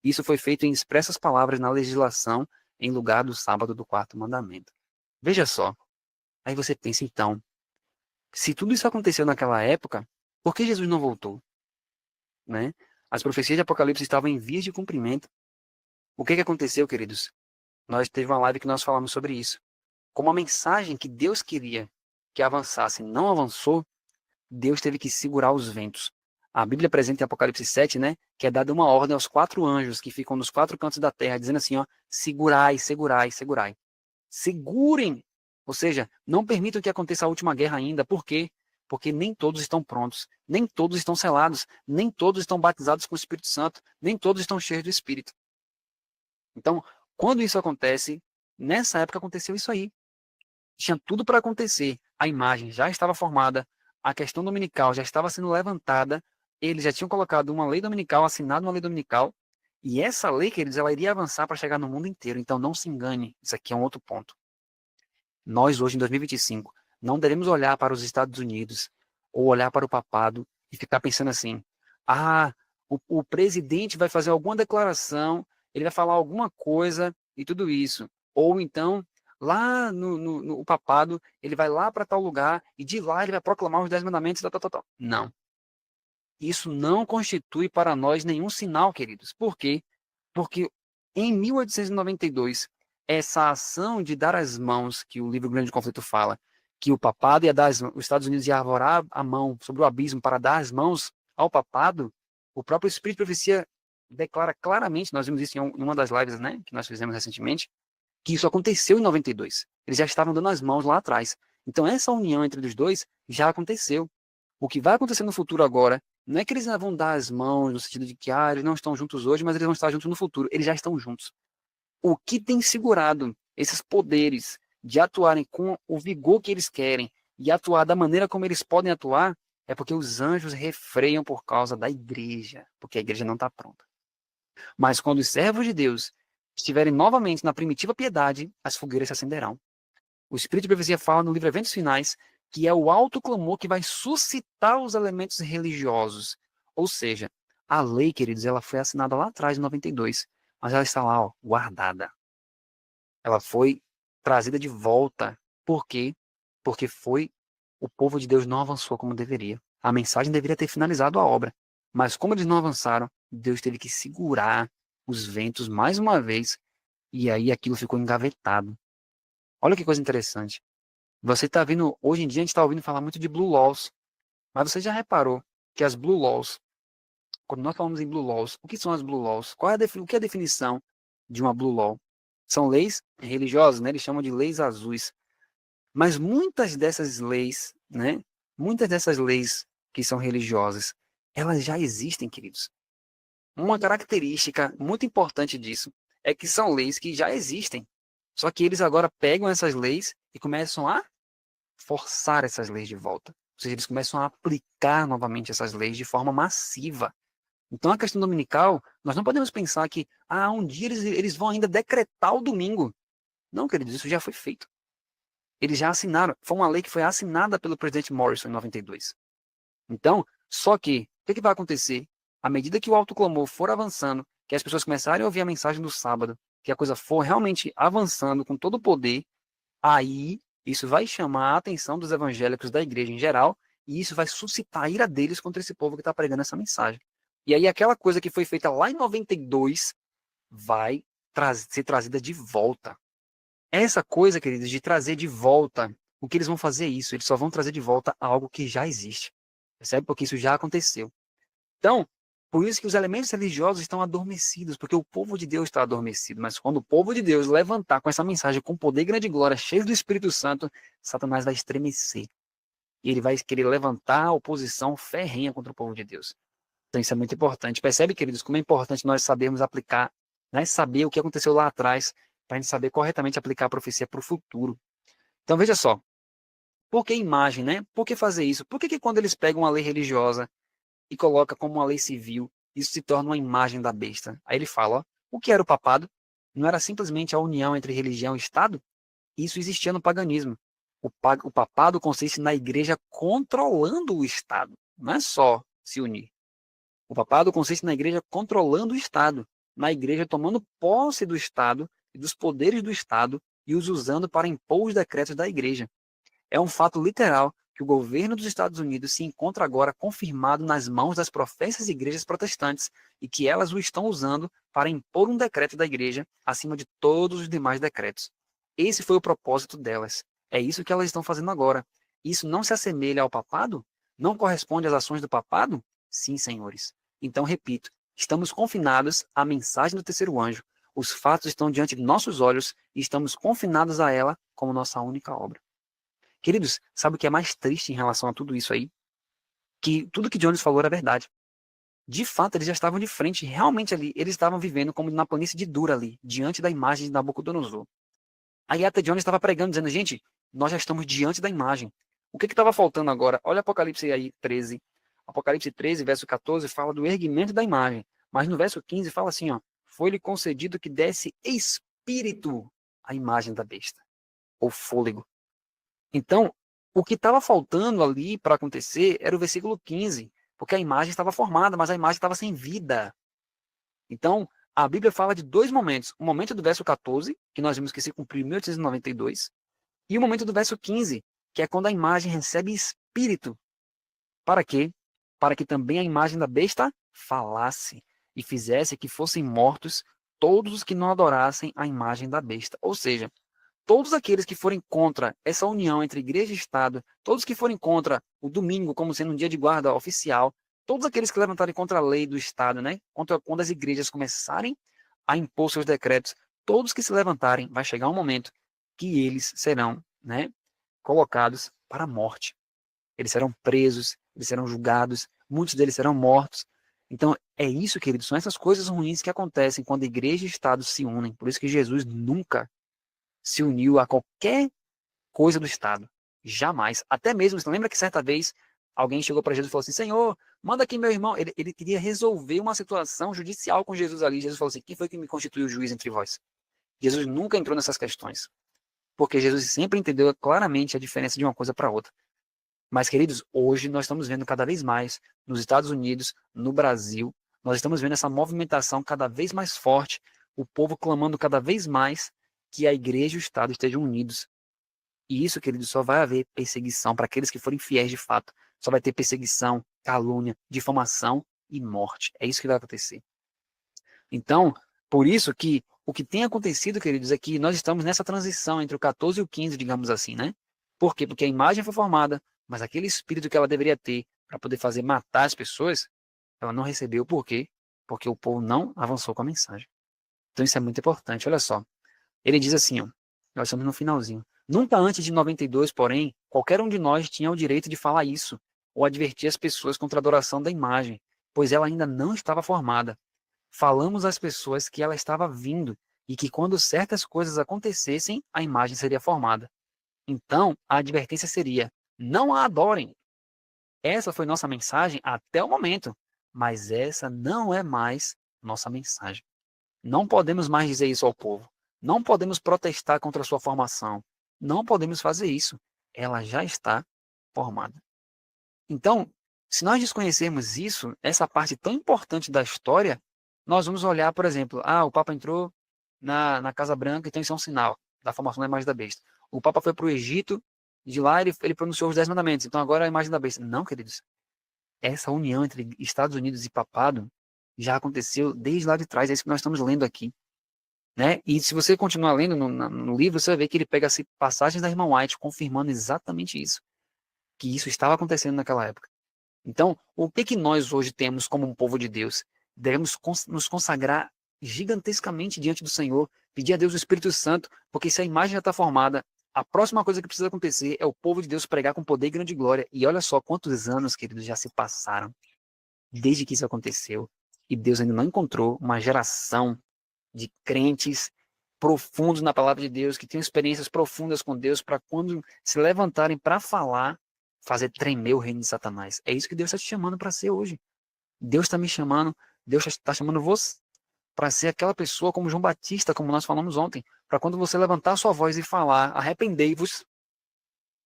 Isso foi feito em expressas palavras na legislação, em lugar do sábado do quarto mandamento. Veja só. Aí você pensa, então, Se tudo isso aconteceu naquela época, por que Jesus não voltou? Né? As profecias de Apocalipse estavam em vias de cumprimento. O que aconteceu, queridos? Nós teve uma live que nós falamos sobre isso. Como a mensagem que Deus queria que avançasse não avançou, Deus teve que segurar os ventos. A Bíblia apresenta em Apocalipse 7, né, que é dada uma ordem aos 4 anjos que ficam nos 4 cantos da terra, dizendo assim, ó, segurai, segurai, segurai. Segurem! Ou seja, não permitam que aconteça a última guerra ainda. Por quê? Porque nem todos estão prontos, nem todos estão selados, nem todos estão batizados com o Espírito Santo, nem todos estão cheios do Espírito. Então, quando isso acontece, nessa época aconteceu isso aí. Tinha tudo para acontecer. A imagem já estava formada, a questão dominical já estava sendo levantada, eles já tinham colocado uma lei dominical, assinado uma lei dominical, e essa lei, queridos, ela iria avançar para chegar no mundo inteiro. Então não se engane, isso aqui é um outro ponto. Nós hoje, em 2025, não devemos olhar para os Estados Unidos ou olhar para o papado e ficar pensando assim, o presidente vai fazer alguma declaração, ele vai falar alguma coisa e tudo isso. Ou então, lá no papado, ele vai lá para tal lugar e de lá ele vai proclamar os 10 mandamentos, tal, tal, tal, tal. Não. Isso não constitui para nós nenhum sinal, queridos. Por quê? Porque em 1892, essa ação de dar as mãos, que o livro Grande Conflito fala, que o papado ia dar os Estados Unidos ia arvorar a mão sobre o abismo para dar as mãos ao papado, o próprio Espírito de Profecia declara claramente, nós vimos isso em uma das lives, né, que nós fizemos recentemente, que isso aconteceu em 92. Eles já estavam dando as mãos lá atrás. Então essa união entre os dois já aconteceu. O que vai acontecer no futuro agora não é que eles vão dar as mãos no sentido de que eles não estão juntos hoje, mas eles vão estar juntos no futuro. Eles já estão juntos. O que tem segurado esses poderes de atuarem com o vigor que eles querem e atuar da maneira como eles podem atuar é porque os anjos refreiam por causa da igreja, porque a igreja não está pronta. Mas quando os servos de Deus estiverem novamente na primitiva piedade, as fogueiras se acenderão. O Espírito de Profecia fala no livro Eventos Finais que é o alto clamor que vai suscitar os elementos religiosos. Ou seja, a lei, queridos, ela foi assinada lá atrás, em 92, mas ela está lá, ó, guardada. Ela foi trazida de volta. Por quê? Porque o povo de Deus não avançou como deveria. A mensagem deveria ter finalizado a obra. Mas como eles não avançaram, Deus teve que segurar os ventos mais uma vez, e aí aquilo ficou engavetado. Olha que coisa interessante. Você está vendo, hoje em dia a gente está ouvindo falar muito de Blue Laws, mas você já reparou que as Blue Laws, quando nós falamos em Blue Laws, o que são as Blue Laws? O que é a definição de uma Blue Law? São leis religiosas, né? Eles chamam de leis azuis. Mas muitas dessas leis, né? Muitas dessas leis que são religiosas, elas já existem, queridos. Uma característica muito importante disso é que são leis que já existem. Só que eles agora pegam essas leis e começam a forçar essas leis de volta. Ou seja, eles começam a aplicar novamente essas leis de forma massiva. Então, a questão dominical, nós não podemos pensar que um dia eles vão ainda decretar o domingo. Não, queridos, isso já foi feito. Eles já assinaram. Foi uma lei que foi assinada pelo presidente Morrison em 92. Então, só que, o que vai acontecer? À medida que o autoclamor for avançando, que as pessoas começarem a ouvir a mensagem do sábado, que a coisa for realmente avançando com todo o poder, aí isso vai chamar a atenção dos evangélicos da igreja em geral, e isso vai suscitar a ira deles contra esse povo que está pregando essa mensagem. E aí aquela coisa que foi feita lá em 92 vai ser trazida de volta. Essa coisa, queridos, de trazer de volta, o que eles vão fazer é isso, eles só vão trazer de volta algo que já existe. Percebe? Porque isso já aconteceu. Então, por isso que os elementos religiosos estão adormecidos, porque o povo de Deus está adormecido. Mas quando o povo de Deus levantar com essa mensagem, com poder e grande glória, cheio do Espírito Santo, Satanás vai estremecer. E ele vai querer levantar a oposição ferrenha contra o povo de Deus. Então isso é muito importante. Percebe, queridos, como é importante nós sabermos aplicar, né? Saber o que aconteceu lá atrás, para a gente saber corretamente aplicar a profecia para o futuro. Então veja só. Por que imagem, né? Por que fazer isso? Por que quando eles pegam uma lei religiosa e coloca como uma lei civil, isso se torna uma imagem da besta? Aí ele fala, ó, o que era o papado? Não era simplesmente a união entre religião e Estado? Isso existia no paganismo. O papado consiste na igreja controlando o Estado, não é só se unir. O papado consiste na igreja controlando o Estado, na igreja tomando posse do Estado e dos poderes do Estado e os usando para impor os decretos da igreja. É um fato literal que o governo dos Estados Unidos se encontra agora confirmado nas mãos das professas igrejas protestantes e que elas o estão usando para impor um decreto da igreja acima de todos os demais decretos. Esse foi o propósito delas. É isso que elas estão fazendo agora. Isso não se assemelha ao papado? Não corresponde às ações do papado? Sim, senhores. Então, repito, estamos confinados à mensagem do terceiro anjo. Os fatos estão diante de nossos olhos e estamos confinados a ela como nossa única obra. Queridos, sabe o que é mais triste em relação a tudo isso aí? Que tudo que Jones falou era verdade. De fato, eles já estavam de frente, realmente ali, eles estavam vivendo como na planície de Dura ali, diante da imagem de Nabucodonosor. Aí até Jones estava pregando, dizendo, gente, nós já estamos diante da imagem. O que estava faltando agora? Olha Apocalipse aí 13. Apocalipse 13, verso 14, fala do erguimento da imagem. Mas no verso 15 fala assim, ó, foi-lhe concedido que desse espírito à imagem da besta, ou fôlego. Então, o que estava faltando ali para acontecer era o versículo 15, porque a imagem estava formada, mas a imagem estava sem vida. Então, a Bíblia fala de dois momentos. O momento do verso 14, que nós vimos que se cumpriu em 1892, e o momento do verso 15, que é quando a imagem recebe espírito. Para quê? Para que também a imagem da besta falasse e fizesse que fossem mortos todos os que não adorassem a imagem da besta. Ou seja, todos aqueles que forem contra essa união entre igreja e Estado, todos que forem contra o domingo como sendo um dia de guarda oficial, todos aqueles que levantarem contra a lei do Estado, né? Contra quando as igrejas começarem a impor seus decretos, todos que se levantarem, vai chegar um momento que eles serão, né, colocados para a morte. Eles serão presos, eles serão julgados, muitos deles serão mortos. Então, é isso, queridos, são essas coisas ruins que acontecem quando a igreja e o Estado se unem. Por isso que Jesus nunca se uniu a qualquer coisa do Estado. Jamais. Até mesmo, você lembra que certa vez alguém chegou para Jesus e falou assim, Senhor, manda aqui meu irmão. Ele queria resolver uma situação judicial com Jesus ali. Jesus falou assim, quem foi que me constituiu juiz entre vós? Jesus nunca entrou nessas questões. Porque Jesus sempre entendeu claramente a diferença de uma coisa para outra. Mas, queridos, hoje nós estamos vendo cada vez mais, nos Estados Unidos, no Brasil, nós estamos vendo essa movimentação cada vez mais forte, o povo clamando cada vez mais que a igreja e o Estado estejam unidos. E isso, queridos, só vai haver perseguição para aqueles que forem fiéis de fato. Só vai ter perseguição, calúnia, difamação e morte. É isso que vai acontecer. Então, por isso que o que tem acontecido, queridos, é que nós estamos nessa transição entre o 14 e o 15, digamos assim, né? Por quê? Porque a imagem foi formada, mas aquele espírito que ela deveria ter para poder fazer matar as pessoas, ela não recebeu. Por quê? Porque o povo não avançou com a mensagem. Então isso é muito importante. Olha só. Ele diz assim, ó, nós estamos no finalzinho. Nunca antes de 92, porém, qualquer um de nós tinha o direito de falar isso, ou advertir as pessoas contra a adoração da imagem, pois ela ainda não estava formada. Falamos às pessoas que ela estava vindo, e que quando certas coisas acontecessem, a imagem seria formada. Então, a advertência seria, não a adorem. Essa foi nossa mensagem até o momento, mas essa não é mais nossa mensagem. Não podemos mais dizer isso ao povo. Não podemos protestar contra a sua formação. Não podemos fazer isso. Ela já está formada. Então, se nós desconhecermos isso, essa parte tão importante da história, nós vamos olhar, por exemplo, o Papa entrou na Casa Branca, então isso é um sinal da formação da imagem da besta. O Papa foi para o Egito, de lá ele pronunciou os 10 mandamentos, então agora é a imagem da besta. Não, queridos. Essa união entre Estados Unidos e papado já aconteceu desde lá de trás, é isso que nós estamos lendo aqui. Né? E se você continuar lendo no livro, você vai ver que ele pega as passagens da irmã White confirmando exatamente isso, que isso estava acontecendo naquela época. Então, o que nós hoje temos como um povo de Deus? Devemos nos consagrar gigantescamente diante do Senhor, pedir a Deus o Espírito Santo, porque se a imagem já está formada, a próxima coisa que precisa acontecer é o povo de Deus pregar com poder e grande glória. E olha só quantos anos, queridos, já se passaram desde que isso aconteceu, e Deus ainda não encontrou uma geração de crentes profundos na palavra de Deus, que tenham experiências profundas com Deus, para quando se levantarem para falar, fazer tremer o reino de Satanás. É isso que Deus está te chamando para ser hoje. Deus está me chamando, Deus está chamando você para ser aquela pessoa como João Batista, como nós falamos ontem, para quando você levantar a sua voz e falar, arrependei-vos,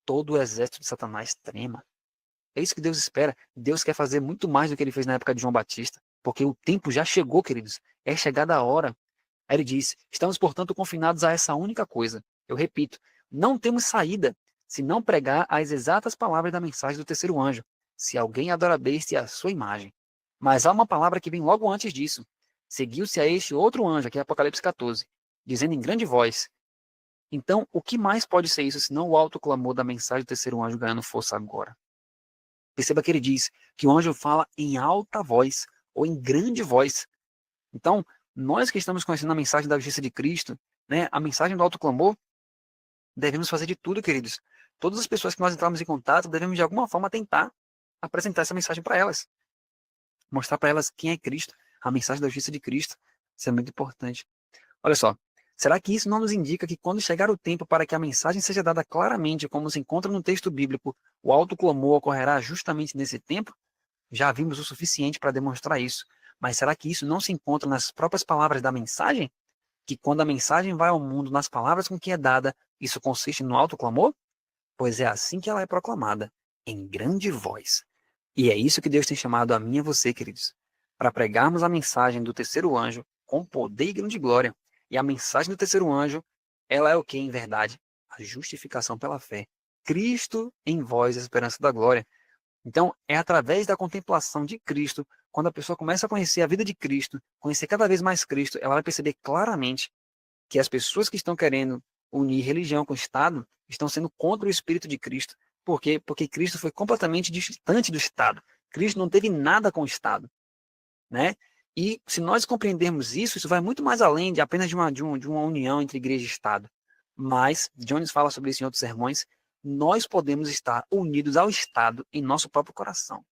todo o exército de Satanás trema. É isso que Deus espera. Deus quer fazer muito mais do que ele fez na época de João Batista, porque o tempo já chegou, queridos. É chegada a hora. Aí ele diz, estamos, portanto, confinados a essa única coisa. Eu repito, não temos saída. se não pregar as exatas palavras da mensagem do terceiro anjo, se alguém adora a besta e a sua imagem. Mas há uma palavra que vem logo antes disso. Seguiu-se a este outro anjo, aqui é Apocalipse 14, dizendo em grande voz. Então, o que mais pode ser isso, senão o alto clamor da mensagem do terceiro anjo ganhando força agora? Perceba que ele diz que o anjo fala em alta voz, ou em grande voz. Então, nós que estamos conhecendo a mensagem da justiça de Cristo, né, a mensagem do alto clamor, devemos fazer de tudo, queridos. Todas as pessoas que nós entrarmos em contato, devemos de alguma forma tentar apresentar essa mensagem para elas. Mostrar para elas quem é Cristo, a mensagem da justiça de Cristo. Isso é muito importante. Olha só, será que isso não nos indica que quando chegar o tempo para que a mensagem seja dada claramente, como se encontra no texto bíblico, o alto clamor ocorrerá justamente nesse tempo? Já vimos o suficiente para demonstrar isso. Mas será que isso não se encontra nas próprias palavras da mensagem? Que quando a mensagem vai ao mundo nas palavras com que é dada, isso consiste no alto clamor? Pois é assim que ela é proclamada, em grande voz. E é isso que Deus tem chamado a mim e a você, queridos, para pregarmos a mensagem do terceiro anjo com poder e grande glória. E a mensagem do terceiro anjo, ela é o que, em verdade? A justificação pela fé. Cristo em vós, a esperança da glória. Então, é através da contemplação de Cristo, quando a pessoa começa a conhecer a vida de Cristo, conhecer cada vez mais Cristo, ela vai perceber claramente que as pessoas que estão querendo unir religião com o Estado estão sendo contra o Espírito de Cristo. Por quê? Porque Cristo foi completamente distante do Estado. Cristo não teve nada com o Estado, né? E se nós compreendermos isso, isso vai muito mais além de apenas de uma união entre igreja e Estado. Mas, Jones fala sobre isso em outros sermões, nós podemos estar unidos ao Estado em nosso próprio coração.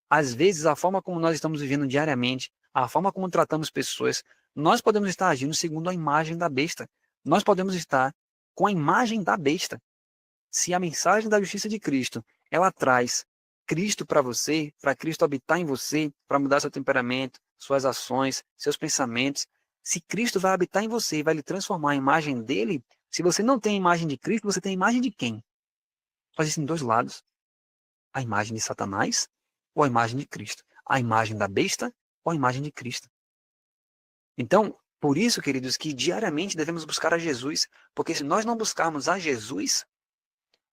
Às vezes, a forma como nós estamos vivendo diariamente, a forma como tratamos pessoas, nós podemos estar agindo segundo a imagem da besta. Nós podemos estar com a imagem da besta. Se a mensagem da justiça de Cristo, ela traz Cristo para você, para Cristo habitar em você, para mudar seu temperamento, suas ações, seus pensamentos, se Cristo vai habitar em você e vai lhe transformar a imagem dele, se você não tem a imagem de Cristo, você tem a imagem de quem? Só existem dois lados. A imagem de Satanás ou a imagem de Cristo? A imagem da besta ou a imagem de Cristo? Então, por isso, queridos, que diariamente devemos buscar a Jesus, porque se nós não buscarmos a Jesus,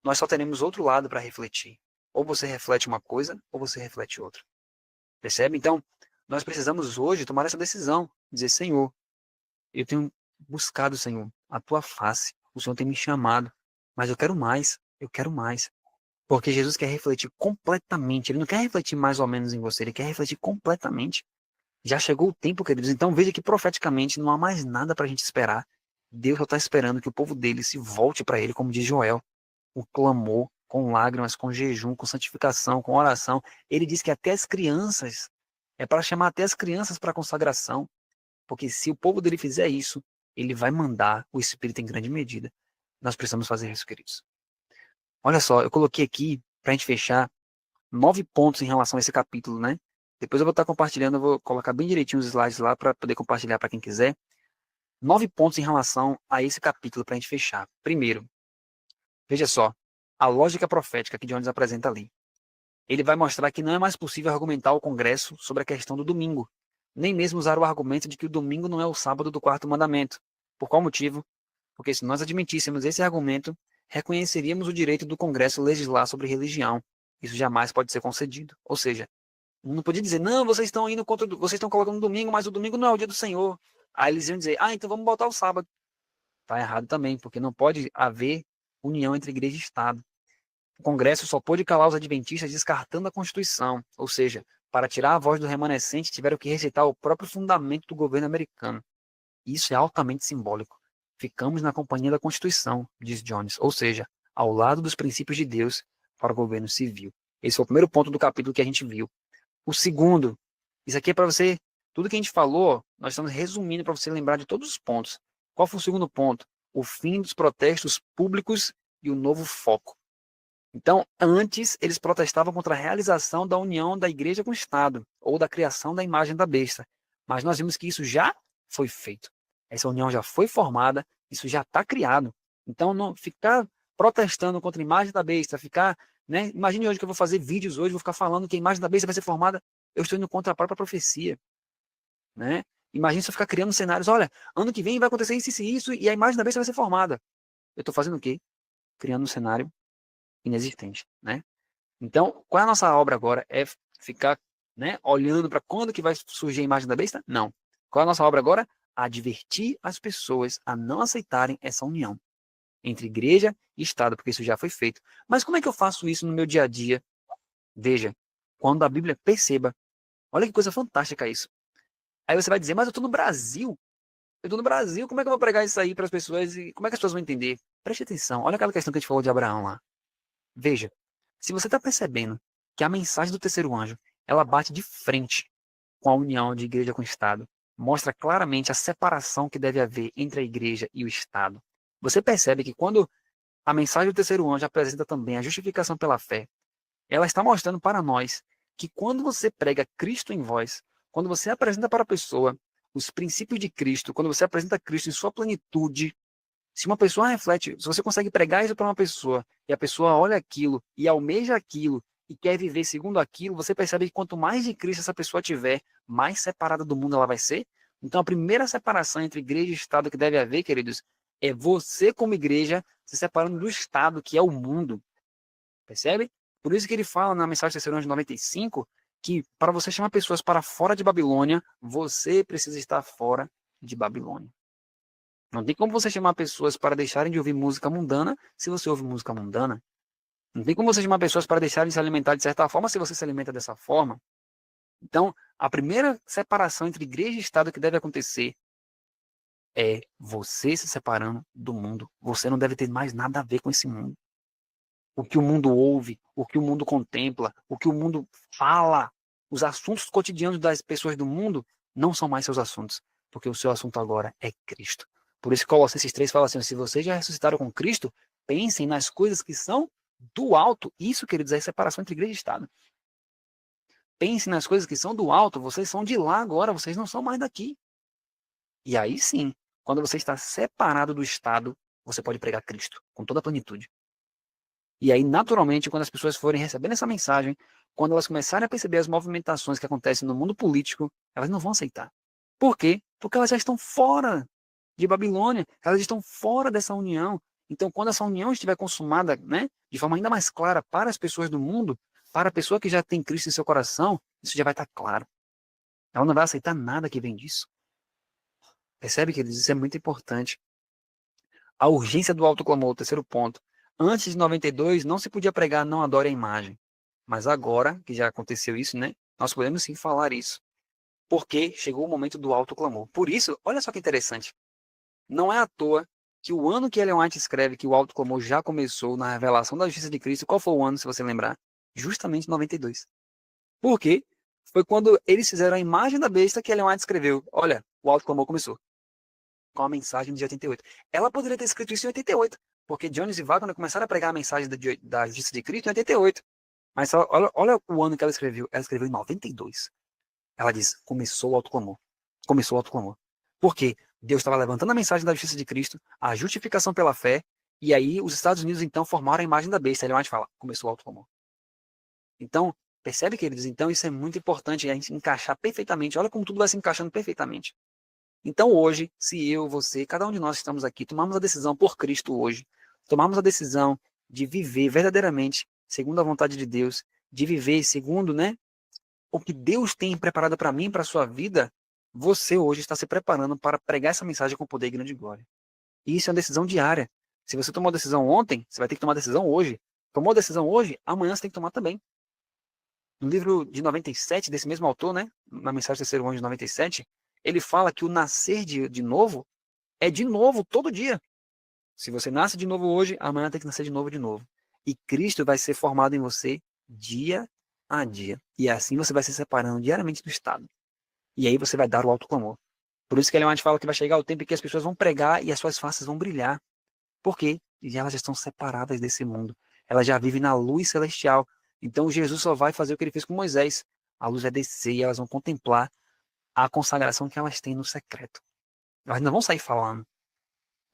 nós só teremos outro lado para refletir. Ou você reflete uma coisa, ou você reflete outra. Percebe? Então, nós precisamos hoje tomar essa decisão, dizer, Senhor, eu tenho buscado, Senhor, a tua face, o Senhor tem me chamado, mas eu quero mais, eu quero mais. Porque Jesus quer refletir completamente, ele não quer refletir mais ou menos em você, ele quer refletir completamente. Já chegou o tempo, queridos, então veja que profeticamente não há mais nada para a gente esperar. Deus só está esperando que o povo dele se volte para ele, como diz Joel, o clamor, com lágrimas, com jejum, com santificação, com oração. Ele diz que até as crianças, é para chamar até as crianças para a consagração, porque se o povo dele fizer isso, ele vai mandar o Espírito em grande medida. Nós precisamos fazer isso, queridos. Olha só, eu coloquei aqui, para a gente fechar, 9 pontos em relação a esse capítulo, né? Depois eu vou estar compartilhando, eu vou colocar bem direitinho os slides lá para poder compartilhar para quem quiser. 9 pontos em relação a esse capítulo para a gente fechar. Primeiro, veja só, a lógica profética que Jones apresenta ali. Ele vai mostrar que não é mais possível argumentar ao Congresso sobre a questão do domingo, nem mesmo usar o argumento de que o domingo não é o sábado do quarto mandamento. Por qual motivo? Porque se nós admitíssemos esse argumento, reconheceríamos o direito do Congresso legislar sobre religião. Isso jamais pode ser concedido. Ou seja, não podia dizer, não, vocês estão indo contra, vocês estão colocando domingo, mas o domingo não é o dia do Senhor. Aí eles iam dizer, então vamos botar o sábado. Está errado também, porque não pode haver união entre igreja e Estado. O Congresso só pôde calar os adventistas descartando a Constituição, ou seja, para tirar a voz do remanescente, tiveram que recitar o próprio fundamento do governo americano. Isso é altamente simbólico. Ficamos na companhia da Constituição, diz Jones, ou seja, ao lado dos princípios de Deus para o governo civil. Esse foi o primeiro ponto do capítulo que a gente viu. O segundo, isso aqui é para você, tudo que a gente falou, nós estamos resumindo para você lembrar de todos os pontos. Qual foi o segundo ponto? O fim dos protestos públicos e o novo foco. Então, antes, eles protestavam contra a realização da união da igreja com o Estado, ou da criação da imagem da besta. Mas nós vimos que isso já foi feito. Essa união já foi formada, isso já está criado. Então, não ficar protestando contra a imagem da besta, ficar, né? Imagine hoje que eu vou fazer vídeos hoje, vou ficar falando que a imagem da besta vai ser formada, eu estou indo contra a própria profecia, né? Imagine se eu ficar criando cenários, olha, ano que vem vai acontecer isso, isso e isso, e a imagem da besta vai ser formada. Eu estou fazendo o quê? criando um cenário inexistente, né? Então, qual é a nossa obra agora? É ficar, né, olhando para quando que vai surgir a imagem da besta? Não. Qual é a nossa obra agora? Advertir as pessoas a não aceitarem essa união entre igreja e Estado, porque isso já foi feito. Mas como é que eu faço isso no meu dia a dia? Veja, quando a Bíblia perceba, olha que coisa fantástica isso. Aí você vai dizer, mas eu estou no Brasil. Eu estou no Brasil, como é que eu vou pregar isso aí para as pessoas e como é que as pessoas vão entender? Preste atenção, olha aquela questão que a gente falou de Abraão lá. Veja, se você está percebendo que a mensagem do terceiro anjo, ela bate de frente com a união de igreja com o Estado, mostra claramente a separação que deve haver entre a igreja e o Estado. Você percebe que quando a mensagem do terceiro anjo apresenta também a justificação pela fé, ela está mostrando para nós que quando você prega Cristo em vós, quando você apresenta para a pessoa os princípios de Cristo, quando você apresenta Cristo em sua plenitude, se uma pessoa reflete, se você consegue pregar isso para uma pessoa, e a pessoa olha aquilo e almeja aquilo e quer viver segundo aquilo, você percebe que quanto mais de Cristo essa pessoa tiver, mais separada do mundo ela vai ser. Então a primeira separação entre igreja e Estado que deve haver, queridos, é você como igreja se separando do Estado, que é o mundo. Percebe? Por isso que ele fala na mensagem terceira de 95 que para você chamar pessoas para fora de Babilônia, você precisa estar fora de Babilônia. Não tem como você chamar pessoas para deixarem de ouvir música mundana se você ouve música mundana. Não tem como você chamar pessoas para deixarem de se alimentar de certa forma se você se alimenta dessa forma. Então, a primeira separação entre igreja e Estado que deve acontecer é você se separando do mundo. Você não deve ter mais nada a ver com esse mundo. O que o mundo ouve, o que o mundo contempla, o que o mundo fala, os assuntos cotidianos das pessoas do mundo não são mais seus assuntos, porque o seu assunto agora é Cristo. Por isso que Colossenses 3 fala assim, se vocês já ressuscitaram com Cristo, pensem nas coisas que são do alto. Isso, queridos, é separação entre igreja e Estado. Pensem nas coisas que são do alto, vocês são de lá agora, vocês não são mais daqui. E aí sim, quando você está separado do Estado, você pode pregar Cristo com toda a plenitude. E aí, naturalmente, quando as pessoas forem recebendo essa mensagem, quando elas começarem a perceber as movimentações que acontecem no mundo político, elas não vão aceitar. Por quê? Porque elas já estão fora de Babilônia, elas estão fora dessa união. Então, quando essa união estiver consumada, né, de forma ainda mais clara para as pessoas do mundo, para a pessoa que já tem Cristo em seu coração, isso já vai estar claro. Ela não vai aceitar nada que vem disso. Percebe, queridos? Isso é muito importante. A urgência do autoclamor, o terceiro ponto. Antes de 92, não se podia pregar não adore a imagem. Mas agora, que já aconteceu isso, né? Nós podemos sim falar isso. Porque chegou o momento do autoclamor. Por isso, olha só que interessante. Não é à toa que o ano que Ellen White escreve que o autoclamor já começou na revelação da justiça de Cristo, qual foi o ano, se você lembrar? Justamente 92. Por quê? Foi quando eles fizeram a imagem da besta que Ellen White escreveu. Olha, o autoclamor começou. Com a mensagem de 88. Ela poderia ter escrito isso em 88, porque Jones e Wagner começaram a pregar a mensagem da justiça de Cristo em 88. Mas olha o ano que ela escreveu. Ela escreveu em 92. Ela diz, começou o autoclamor. Começou o autoclamor. Por quê? Deus estava levantando a mensagem da justiça de Cristo, a justificação pela fé, e aí os Estados Unidos então formaram a imagem da besta. Ele mais fala, começou o autoclamor. Então, percebe, queridos? Então isso é muito importante a gente encaixar perfeitamente. Olha como tudo vai se encaixando perfeitamente. Então hoje, se eu, você, cada um de nós que estamos aqui, tomamos a decisão por Cristo hoje, tomamos a decisão de viver verdadeiramente segundo a vontade de Deus, de viver segundo, né, o que Deus tem preparado para mim, para a sua vida, você hoje está se preparando para pregar essa mensagem com poder e grande glória. E isso é uma decisão diária. Se você tomou a decisão ontem, você vai ter que tomar a decisão hoje. Tomou a decisão hoje, amanhã você tem que tomar também. No livro de 97, desse mesmo autor, né, na mensagem do terceiro ano de 97, ele fala que o nascer de novo é de novo, todo dia. Se você nasce de novo hoje, amanhã tem que nascer de novo de novo. E Cristo vai ser formado em você dia a dia. E assim você vai se separando diariamente do Estado. E aí você vai dar o autoclamor. Por isso que Ellen White fala que vai chegar o tempo em que as pessoas vão pregar e as suas faces vão brilhar. Por quê? E elas já estão separadas desse mundo. Elas já vivem na luz celestial. Então Jesus só vai fazer o que ele fez com Moisés. A luz vai descer e elas vão contemplar a consagração que elas têm no secreto. Elas não vão sair falando.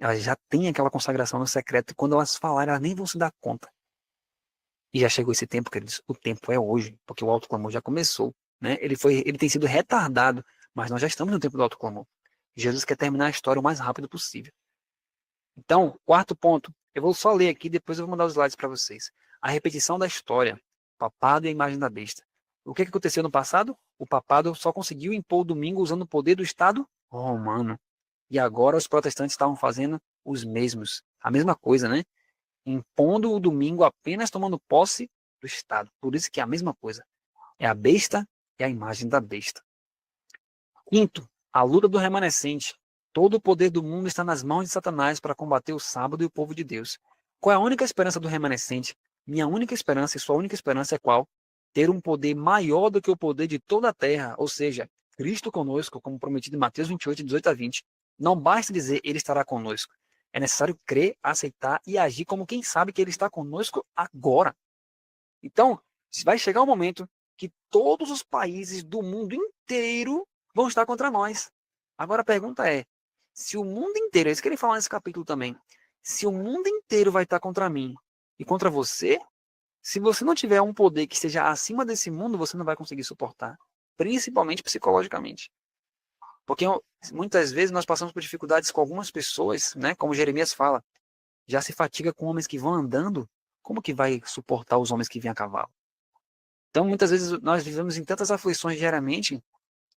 Elas já têm aquela consagração no secreto. E quando elas falarem, elas nem vão se dar conta. E já chegou esse tempo, queridos. O tempo é hoje, porque o autoclamor já começou. Né? Ele tem sido retardado, mas nós já estamos no tempo do autoclamor. Jesus quer terminar a história o mais rápido possível. Então, quarto ponto. Eu vou só ler aqui, depois eu vou mandar os slides para vocês. A repetição da história, papado e a imagem da besta. O que aconteceu no passado? O papado só conseguiu impor o domingo usando o poder do Estado romano. E agora os protestantes estavam fazendo os mesmos. A mesma coisa, né? Impondo o domingo apenas tomando posse do Estado. Por isso que é a mesma coisa. É a besta e a imagem da besta. Quinto, a luta do remanescente. Todo o poder do mundo está nas mãos de Satanás para combater o sábado e o povo de Deus. Qual é a única esperança do remanescente? Minha única esperança e sua única esperança é qual? Ter um poder maior do que o poder de toda a terra, ou seja, Cristo conosco, como prometido em Mateus 28, 18 a 20. Não basta dizer ele estará conosco. É necessário crer, aceitar e agir como quem sabe que ele está conosco agora. Então, vai chegar um momento que todos os países do mundo inteiro vão estar contra nós. Agora a pergunta é, se o mundo inteiro, é isso que ele fala nesse capítulo também, se o mundo inteiro vai estar contra mim e contra você, se você não tiver um poder que esteja acima desse mundo, você não vai conseguir suportar, principalmente psicologicamente. Porque muitas vezes nós passamos por dificuldades com algumas pessoas, né? Como Jeremias fala, já se fatiga com homens que vão andando, como que vai suportar os homens que vêm a cavalo? Então, muitas vezes nós vivemos em tantas aflições diariamente,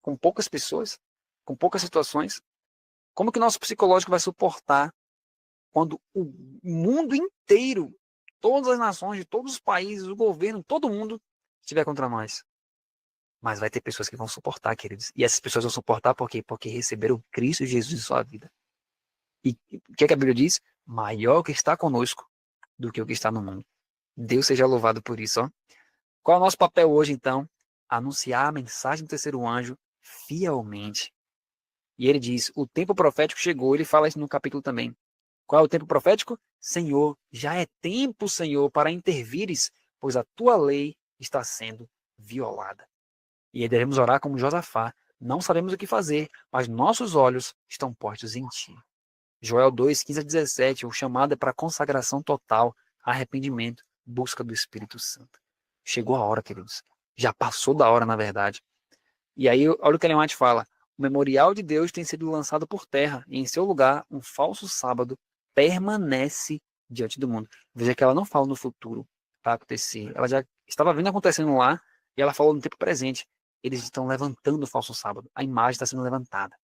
com poucas pessoas, com poucas situações. Como que o nosso psicológico vai suportar quando o mundo inteiro, todas as nações, de todos os países, o governo, todo mundo estiver contra nós? Mas vai ter pessoas que vão suportar, queridos. E essas pessoas vão suportar por quê? Porque receberam Cristo Jesus em sua vida. E o que é que a Bíblia diz? Maior que está conosco do que o que está no mundo. Deus seja louvado por isso. Ó. Qual é o nosso papel hoje, então? Anunciar a mensagem do terceiro anjo fielmente. E ele diz, o tempo profético chegou. Ele fala isso no capítulo também. Qual é o tempo profético? Senhor, já é tempo, Senhor, para intervires, pois a tua lei está sendo violada. E aí devemos orar como Josafá. Não sabemos o que fazer, mas nossos olhos estão postos em ti. Joel 2, 15 a 17, o chamado é para consagração total, arrependimento, busca do Espírito Santo. Chegou a hora, queridos. Já passou da hora, na verdade. E aí, olha o que Ellen White fala. O memorial de Deus tem sido lançado por terra, e em seu lugar, um falso sábado permanece diante do mundo. Veja que ela não fala no futuro para acontecer. Ela já estava vendo acontecendo lá, e ela falou no tempo presente. Eles estão levantando o falso sábado. A imagem está sendo levantada.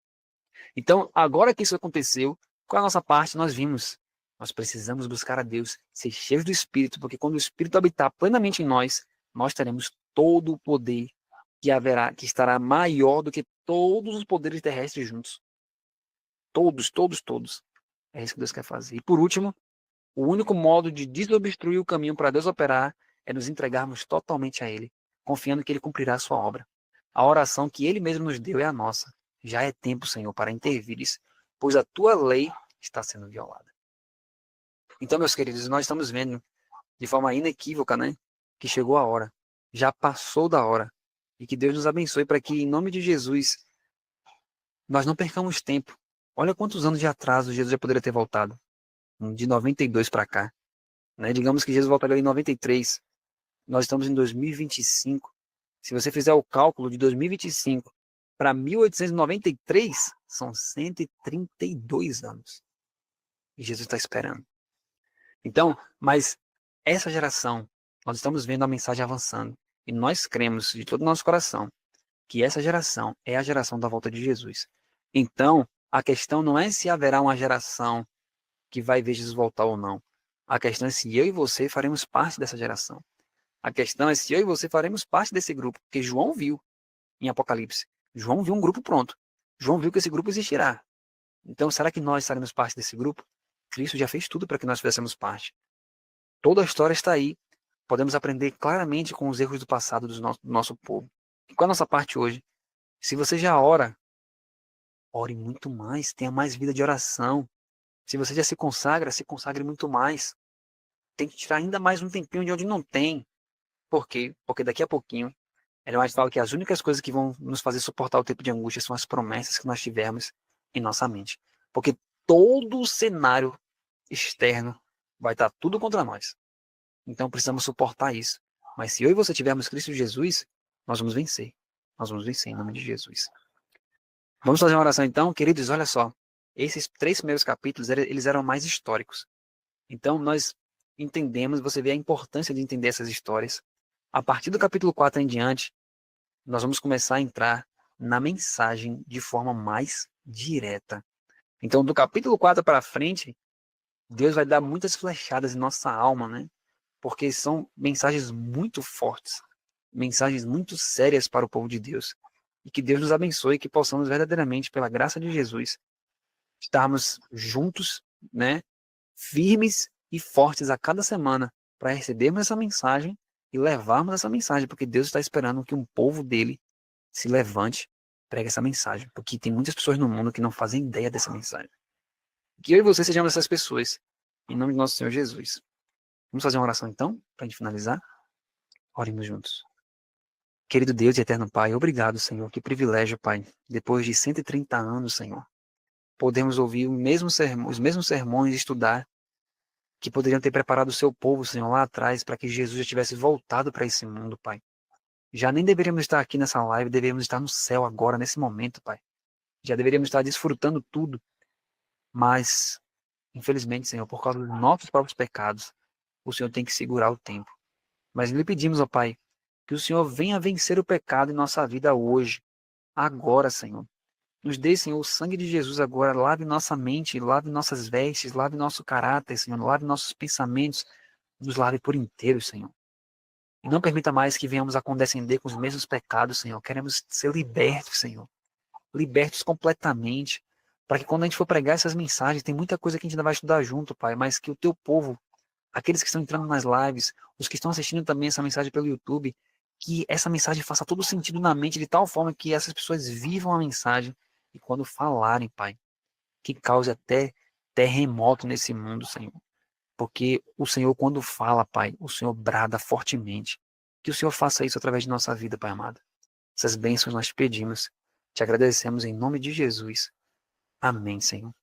Então, agora que isso aconteceu, qual é a nossa parte? Nós vimos. Nós precisamos buscar a Deus, ser cheios do Espírito, porque quando o Espírito habitar plenamente em nós, nós teremos todo o poder que estará maior do que todos os poderes terrestres juntos. Todos, todos, todos. É isso que Deus quer fazer. E por último, o único modo de desobstruir o caminho para Deus operar é nos entregarmos totalmente a Ele, confiando que Ele cumprirá a sua obra. A oração que Ele mesmo nos deu é a nossa. Já é tempo, Senhor, para intervires, pois a tua lei está sendo violada. Então, meus queridos, nós estamos vendo de forma inequívoca, né, que chegou a hora. Já passou da hora. E que Deus nos abençoe para que, em nome de Jesus, nós não percamos tempo. Olha quantos anos de atraso Jesus já poderia ter voltado. De 92 para cá. Né? Digamos que Jesus voltaria em 93. Nós estamos em 2025. Se você fizer o cálculo de 2025 para 1893, são 132 anos. E Jesus está esperando. Então, mas essa geração, nós estamos vendo a mensagem avançando. E nós cremos de todo o nosso coração que essa geração é a geração da volta de Jesus. Então, a questão não é se haverá uma geração que vai ver Jesus voltar ou não. A questão é se eu e você faremos parte dessa geração. A questão é se eu e você faremos parte desse grupo. Porque João viu em Apocalipse. João viu um grupo pronto. João viu que esse grupo existirá. Então, será que nós faremos parte desse grupo? Cristo já fez tudo para que nós fizéssemos parte. Toda a história está aí. Podemos aprender claramente com os erros do passado do nosso povo. E qual é a nossa parte hoje? Se você já ora, ore muito mais, tenha mais vida de oração. Se você já se consagre muito mais. Tem que tirar ainda mais um tempinho de onde não tem. Por quê? Porque daqui a pouquinho, Ellen White fala que as únicas coisas que vão nos fazer suportar o tempo de angústia são as promessas que nós tivermos em nossa mente. Porque todo o cenário externo vai estar tudo contra nós. Então precisamos suportar isso. Mas se eu e você tivermos Cristo Jesus, nós vamos vencer. Nós vamos vencer em nome de Jesus. Vamos fazer uma oração então? Queridos, olha só. Esses 3 primeiros capítulos, eles eram mais históricos. Então, nós entendemos, você vê a importância de entender essas histórias. A partir do capítulo 4 em diante, nós vamos começar a entrar na mensagem de forma mais direta. Então, do capítulo 4 para frente, Deus vai dar muitas flechadas em nossa alma, né? Porque são mensagens muito fortes, mensagens muito sérias para o povo de Deus. E que Deus nos abençoe e que possamos verdadeiramente, pela graça de Jesus, estarmos juntos, né? Firmes e fortes a cada semana para recebermos essa mensagem e levarmos essa mensagem, porque Deus está esperando que um povo dele se levante, pregue essa mensagem, porque tem muitas pessoas no mundo que não fazem ideia dessa mensagem. Que eu e você sejamos essas pessoas, em nome de nosso Senhor Jesus. Vamos fazer uma oração então, para a gente finalizar? Oremos juntos. Querido Deus e eterno Pai, obrigado, Senhor, que privilégio, Pai, depois de 130 anos, Senhor, podemos ouvir os mesmos sermões e estudar que poderiam ter preparado o seu povo, Senhor, lá atrás, para que Jesus já tivesse voltado para esse mundo, Pai. Já nem deveríamos estar aqui nessa live, deveríamos estar no céu agora, nesse momento, Pai. Já deveríamos estar desfrutando tudo. Mas, infelizmente, Senhor, por causa dos nossos próprios pecados, o Senhor tem que segurar o tempo. Mas lhe pedimos, ó Pai, que o Senhor venha vencer o pecado em nossa vida hoje, agora, Senhor. Nos dê, Senhor, o sangue de Jesus agora, lave nossa mente, lave nossas vestes, lave nosso caráter, Senhor, lave nossos pensamentos, nos lave por inteiro, Senhor. E não permita mais que venhamos a condescender com os mesmos pecados, Senhor. Queremos ser libertos, Senhor. Libertos completamente. Para que quando a gente for pregar essas mensagens, tem muita coisa que a gente ainda vai estudar junto, Pai, mas que o teu povo, aqueles que estão entrando nas lives, os que estão assistindo também essa mensagem pelo YouTube, que essa mensagem faça todo sentido na mente de tal forma que essas pessoas vivam a mensagem e quando falarem, Pai, que cause até terremoto nesse mundo, Senhor. Porque o Senhor, quando fala, Pai, o Senhor brada fortemente. Que o Senhor faça isso através de nossa vida, Pai amado. Essas bênçãos nós te pedimos. Te agradecemos em nome de Jesus. Amém, Senhor.